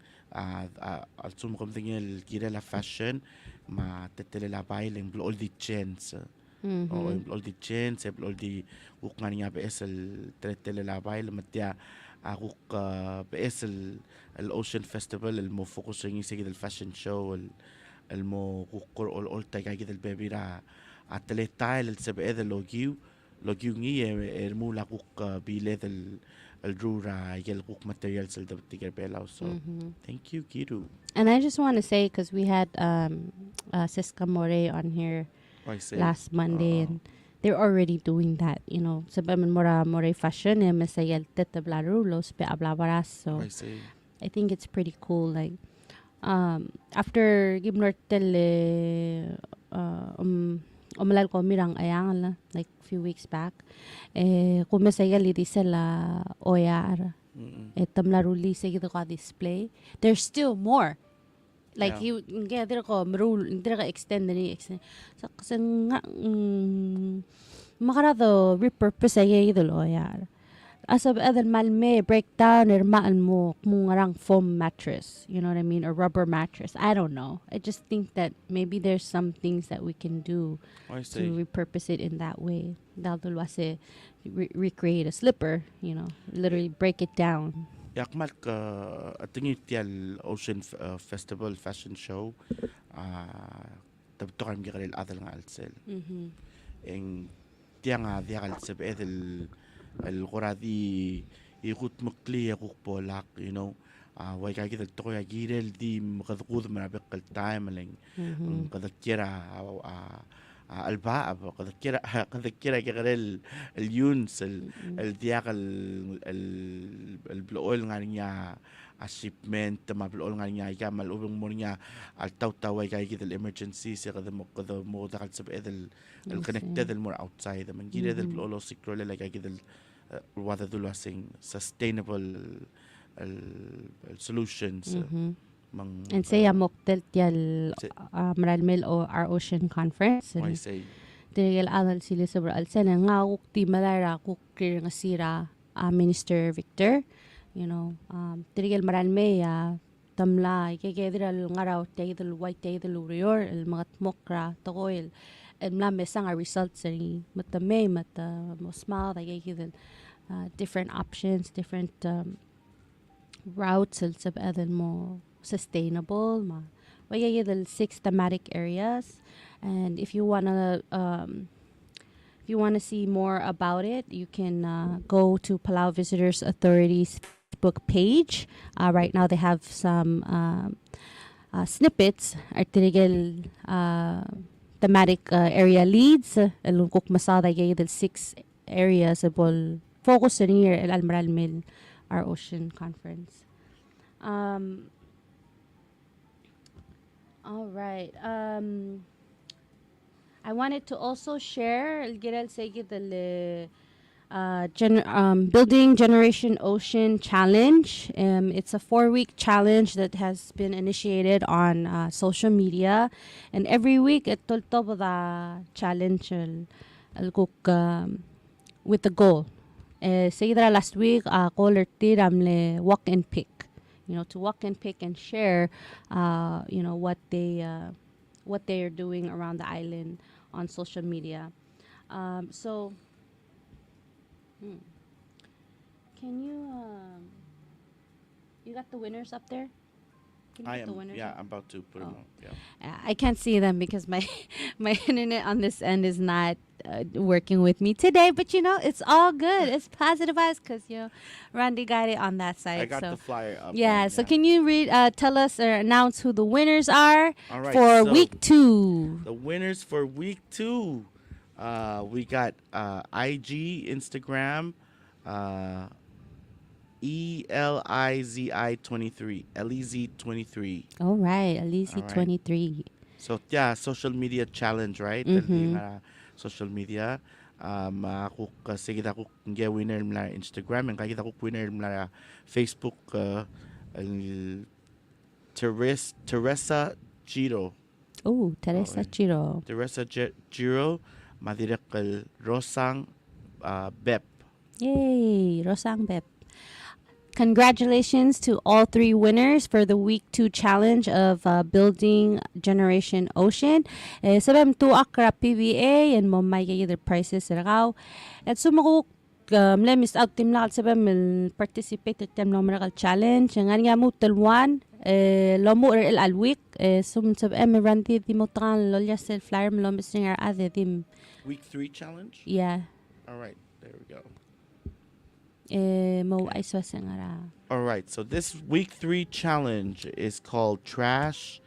Speaker 2: السوم قم تنجي الجيرة لا فاشن ما تتلي لا بايلين بلول دي تشينز او بلول دي تشينز بلول دي وقانيا بأس التلي لا بايل متيا أقوق بأس الأوشن فيستيفال المو فوكسيني سيجد الفاشن شو المو قر أول تاجي كده البيبيرا عتلي تايل السبب هذا لوجيو نية إرمو لقوق بيلاد الدرورا يلقوق ماتريالز اللي بتيجي بيلاو so thank you Kiru.
Speaker 3: And I just want to say, because we had Siska More on here last Monday, and they're already doing that, Sabay man more fashion, masayal tetablaru, los pe ablabaras. So I think it's pretty cool. Like, after Gibnortel, umalal ko mirang ayang la, like a few weeks back, kung masayal iti sila oyar, tamlaruli sa gito ka display. There's still more. Like hindi ko marul, hindi ka extend. So kasi nga makarado repurpose ay ito lo oyar. Asab adal malme breakdown irmaan mo kung ngarang foam mattress, you know what I mean, or rubber mattress. I don't know. I just think that maybe there's some things that we can do to repurpose it in that way. Dahil wase recreate a slipper, literally break it down.
Speaker 2: Yakmal ka atingi tial Ocean Festival Fashion Show tabto kami gikaril adal nga alsel. Eng tiya nga diakal sabi الغرادي يقول مقلي يقول بولاق واي كاي كده تقول يجيرل دي مقدقود من بقى التايم لين قد كيرا الباء قد كيرا كغير اليونس الدياق البلول غانيا الشيبمنت ما بلول غانيا يعمل اوبن مورنيا التوتا واي كاي كده الامرجنسي قد مو دخل سبق الكونكتد المور اوتسايد من جيرل البلول سيكرول لا كاي كده وهذا دول sustainable solutions
Speaker 3: And say moktel tial maralmel o our ocean conference.
Speaker 2: I say
Speaker 3: Tirigel adal sila sa bral sila nga ukti malara kukir nga sira Minister Victor. You know, tirigel maralme tamla ikegedral ngaraw taydel white taydel urior el mga mokra tokoil el mlame sang results ni matame mata mosmal ikegedel different options, different routes sab adal mo sustainable ma the 6 thematic areas. And if you want to see more about it, you can go to Palau Visitors Authority's Facebook page. Right now they have some snippets artikel thematic area leads kuk masada the 6 areas abol focus near el Almaral Mill our ocean conference. All right. I wanted to also share Building Generation Ocean Challenge. It's a 4-week challenge that has been initiated on social media, and every week it toltob the challenge with the goal. Say that last week caller tiramle walk and pick. You know, to walk and pick and share, what they are doing around the island on social media. Can you you got the winners up there? Can you
Speaker 2: I
Speaker 3: put the
Speaker 2: am.
Speaker 3: winners
Speaker 2: Yeah,
Speaker 3: up?
Speaker 2: I'm about to put them up. Yeah.
Speaker 3: I can't see them because my internet on this end is not working with me today. But it's all good. It's positive vibes because Randy got it on that side.
Speaker 2: I got
Speaker 3: so.
Speaker 2: the flyer up.
Speaker 3: Yeah. So can you tell us or announce who the winners are
Speaker 2: All right,
Speaker 3: for
Speaker 2: so
Speaker 3: week 2?
Speaker 2: the winners for week 2, we got IG, Instagram, ELIZI23, LEZ23.
Speaker 3: All right, Alicia
Speaker 2: All right.
Speaker 3: 23.
Speaker 2: So yeah, social media challenge, right?
Speaker 3: Mhm.
Speaker 2: Social media. Ako sige ako nge winner mla Instagram, and kaya ako winner mla Facebook. Teresa Giro.
Speaker 3: Oh, Teresa
Speaker 2: Okay.
Speaker 3: Chiro.
Speaker 2: Teresa Giro, madirakal Rosang Bep.
Speaker 3: Yay, Rosang Bep. Congratulations to all 3 winners for the week 2 challenge of Building Generation Ocean. Sabem tu akra PBA and momay the prices ragaw. At sumako miss out team lakal sabem participate at tem numerical challenge. Nga nga mo talwan lomo el alweek sum sabem ranti di mo tan lolya sel flyer mo missing our other dim.
Speaker 2: Week 3 challenge.
Speaker 3: Yeah.
Speaker 2: All right, there we go.
Speaker 3: Mo ay swasangara.
Speaker 2: All right, so this week 3 challenge is called Trash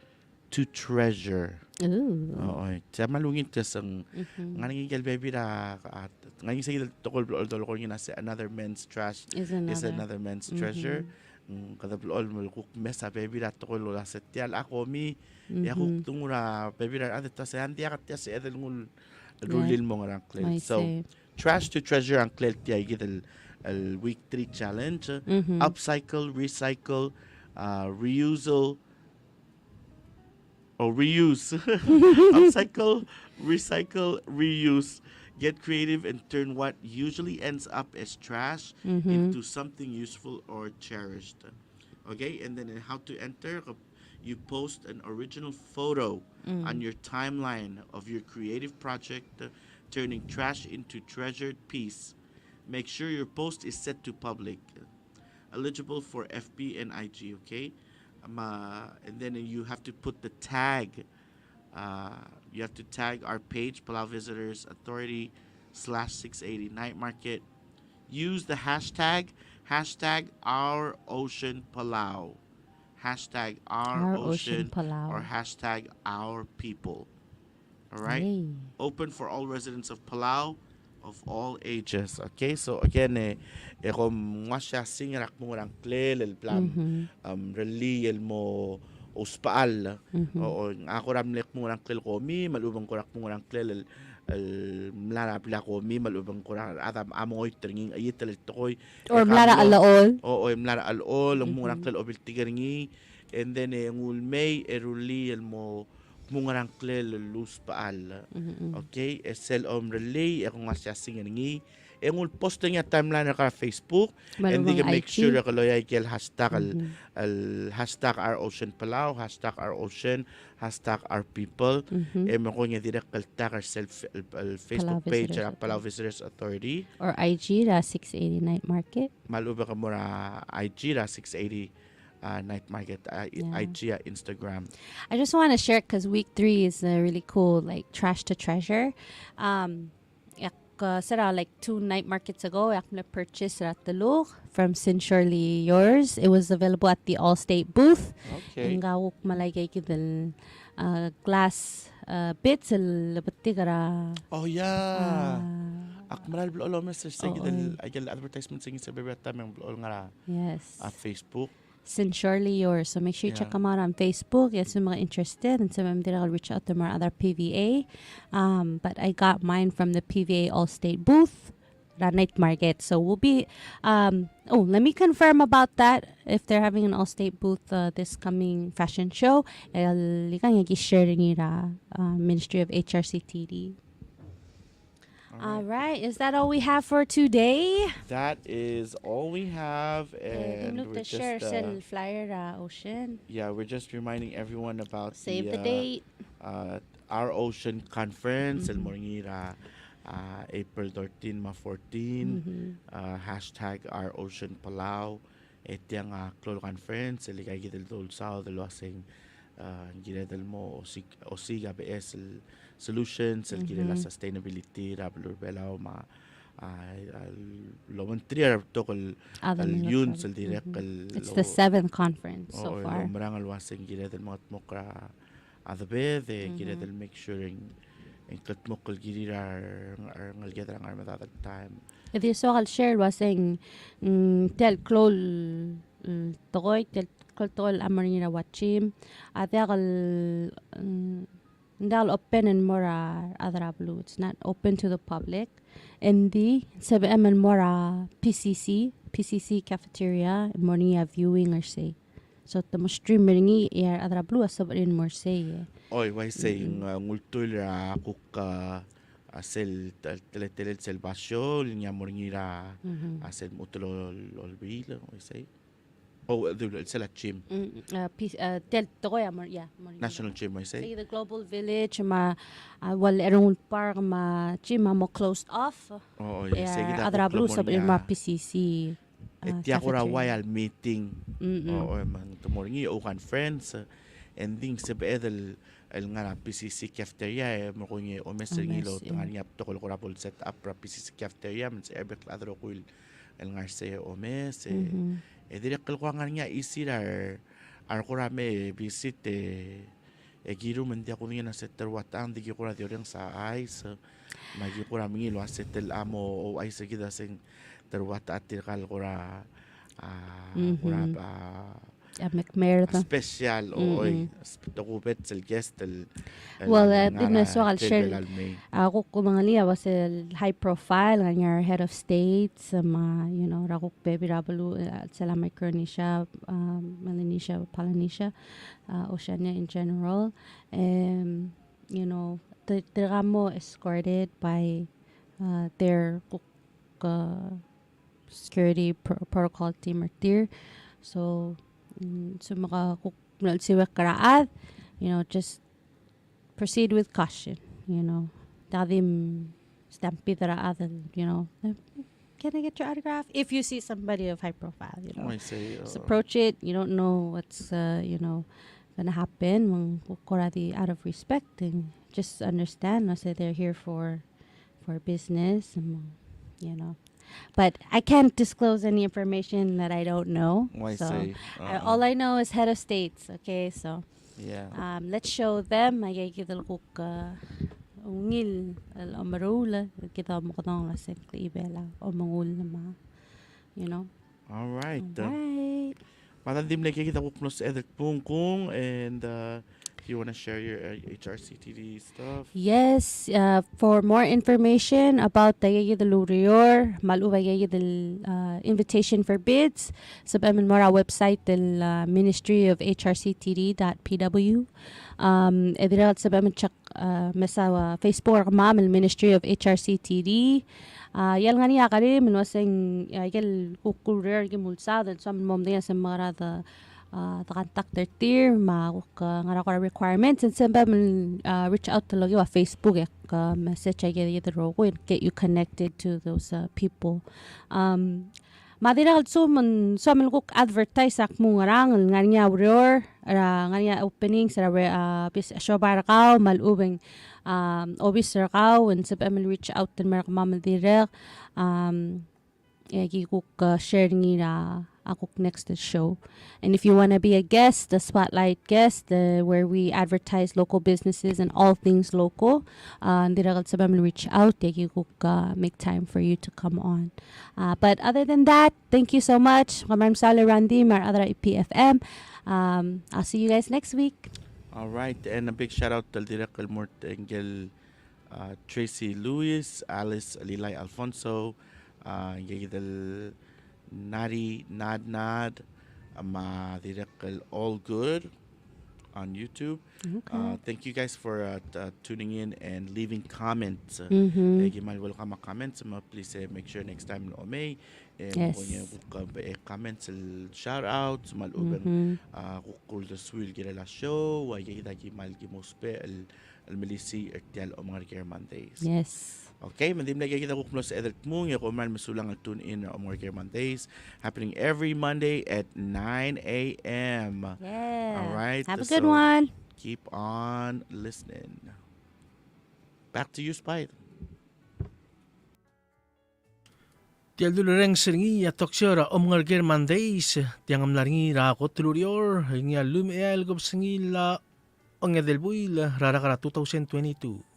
Speaker 2: to Treasure.
Speaker 3: Ooh.
Speaker 2: Oo, malungit kasang nganing gal baby ra at nganing sa tokol ko na sa another man's trash
Speaker 3: Is
Speaker 2: is another man's treasure. Kada blol mo kuk mesa baby ra tokol la sa tial ako mi ya kuk tungura baby ra at sa handi akat sa edel ngul rulil mo nga
Speaker 3: I
Speaker 2: so
Speaker 3: see.
Speaker 2: Trash to Treasure ang klel tiya gidel week 3 challenge. Upcycle, recycle, reusal or reuse. Upcycle, recycle, reuse. Get creative and turn what usually ends up as trash into something useful or cherished. Okay, and then how to enter, you post an original photo on your timeline of your creative project, turning trash into treasured piece. Make sure your post is set to public, eligible for FB and IG, okay? And then you have to put the tag. You have to tag our page, Palau Visitors Authority /680 Night Market. Use the hashtag Our Ocean Palau, hashtag Our Ocean
Speaker 3: Palau.
Speaker 2: or hashtag Our People. All right.
Speaker 3: Yay.
Speaker 2: Open for all residents of Palau of all ages. Okay, so again kung masya singrak mo ang klel el plan rally el mo uspaal o ako ramlek mo ang klel ko mi malubang ko mo ang klel el mlara pila ko mi malubang ko atam amoy tringing ayit el tokoy
Speaker 3: Or mlara alaol.
Speaker 2: o mlara alol ang mo ang klel obil tigaringi and then ngul May eruli el mo mungarang klel lus paal. Okay, sel relay ako nga siya singi ngul posting ya timeline ka Facebook, and they
Speaker 3: Malumang
Speaker 2: can make sure
Speaker 3: IG.
Speaker 2: ka loyay kel hashtag al hashtag our ocean Palau, hashtag our ocean, hashtag our people. Mo ko nga direct kal tag self al Facebook
Speaker 3: Palau
Speaker 2: page
Speaker 3: Visitors
Speaker 2: at Palau Visitors Authority.
Speaker 3: Or IG, the 680 Night Market.
Speaker 2: Maluba ka mo ra IG ra 680 Night Market, IG Instagram.
Speaker 3: I just want to share because week 3 is really cool, like trash to treasure. Sara like 2 night markets ago, I purchased at the look from Sincerely Yours. It was available at the Allstate booth.
Speaker 2: Okay.
Speaker 3: Ngawuk malagay kidal glass bits labatigara.
Speaker 2: Oh yeah. Ak maral blol Mr. Sige dal ayal advertisement sige sa bebet tamang blol nga
Speaker 3: Yes.
Speaker 2: Facebook.
Speaker 3: Sincerely Yours. So make sure you check them out on Facebook. Yes, some mga interested, and some of them I'll reach out to more other PVA. But I got mine from the PVA Allstate booth, the night market. So we'll be. Let me confirm about that. If they're having an Allstate booth this coming fashion show, I'll share Ministry of HRCTD. All right. Is that all we have for today?
Speaker 2: That is all we have, and we're just
Speaker 3: share flyer Ocean.
Speaker 2: yeah, we're just reminding everyone about
Speaker 3: Save the date.
Speaker 2: Our Ocean Conference el Moringira April 13 ma 14 hashtag Our Ocean Palau etiang Clolo Conference el ligay del dol sao del wasing giredel mo osiga BS solutions el girela sustainability rablo belaw ma lo trier to kol yun sel direct
Speaker 3: it's the 7th conference so far.
Speaker 2: Marang al wasing giredel mga mokra adabe de giredel make sure in katmokol girar ngal gedra ngar matatag time.
Speaker 3: If you saw I'll share wasing tel klol toy tel tol amarina watchim atal Ndal open and mora other blue. It's not open to the public. And the sabi mora PCC cafeteria morning viewing or say. So the mo stream ringi air other blue asab in more say.
Speaker 2: Oy, why say ngultul ra kuk sel telet sel basyo linya morngira asel mutulo olbil why say. Oh, it's a gym. National gym, I say.
Speaker 3: The Global Village, erong park gym mo closed off.
Speaker 2: Oh, yeah.
Speaker 3: Adra blue sa PCC.
Speaker 2: Tiakura while meeting. Oh, man, tomorrow o conference. And things sa bedel el nga PCC cafeteria mo ko o Mr. Ngilo tanganya to ko rapol set up para PCC cafeteria man sa erbek ladro ko el nga se o mes direct ko nga nga isirar ko rame visit giru man di ako niya na setter watang di ko ra di orang sa ice magi ko ra mingilo setel amo o ice gida sing terwata atil kal ko ra special oy dokubet sel guest
Speaker 3: well din so I'll share ako ko mga liya was high profile ng your head of state sama rakuk baby rabalu sala Micronesia Melanesia Polynesia Oceania in general the mo escorted by their security protocol team or tier so maka siwak karaad just proceed with caution dadim stampede raad can I get your autograph if you see somebody of high profile
Speaker 2: I say,
Speaker 3: just approach it. You don't know what's gonna happen when out of respect and just understand say they're here for business and but I can't disclose any information that I don't know. So all I know is head of states. Okay, so
Speaker 2: yeah.
Speaker 3: Let's show them. Ay kita lukuk ungil al-amarula kita mo katong lasip ka ibela o mangul na
Speaker 2: All right.
Speaker 3: Right.
Speaker 2: Matandim lagi kita kuknos edek pungkung and you want to share your HRCTD stuff?
Speaker 3: Yes, for more information about the Lurior, maluba the invitation for bids, submit more our website the Ministry of HRCTD.pw. إذا submit check مسا Facebook مام Ministry of HRCTD. يل غني أقري من وسين يل كوكورير يمول ساعد سام ممدين سمارا the contact tier ma ngara ko requirements and send them reach out to logi wa Facebook message I get the rogo and get you connected to those people. Madira also man so man ko advertise ak mo ngarang nganya wror nganya opening sa bis shobar ka malubeng obis ka and sab am reach out to mer mamal dire yagi ko share ni na ako next to show. And if you want to be a guest, the spotlight guest, where we advertise local businesses and all things local, reach out. You make time for you to come on. But other than that, thank you so much. Kamam Sale Randy, Mar Adra PFM. I'll see you guys next week.
Speaker 2: All right, and a big shout out to Director Mortengel, Tracy Lewis, Alice Lilay Alfonso, Yagidal Nadi Nad Director All Good on YouTube.
Speaker 3: Okay.
Speaker 2: Thank you guys for tuning in and leaving comments. Welcome comments. Please make sure next time no may
Speaker 3: Yes.
Speaker 2: comments shout outs malubang kukul the swil gira la show ay dagi mal gimospe al milisi ertial Omengereker Mondays.
Speaker 3: Yes.
Speaker 2: Okay, mandim lagi kita kuklo sa edert mong ya kuman masulang al tune in Omengereker Mondays happening every Monday at 9 a.m.
Speaker 3: Yeah.
Speaker 2: All right.
Speaker 3: Have a good one.
Speaker 2: Keep on listening. Back to you, Spite.
Speaker 1: Tial dulureng seringi ya toksora Omengereker Mondays tiang amlaringi ra ko tulurior nga lumiel gob sengi la ongedelbuil rara kara 2022.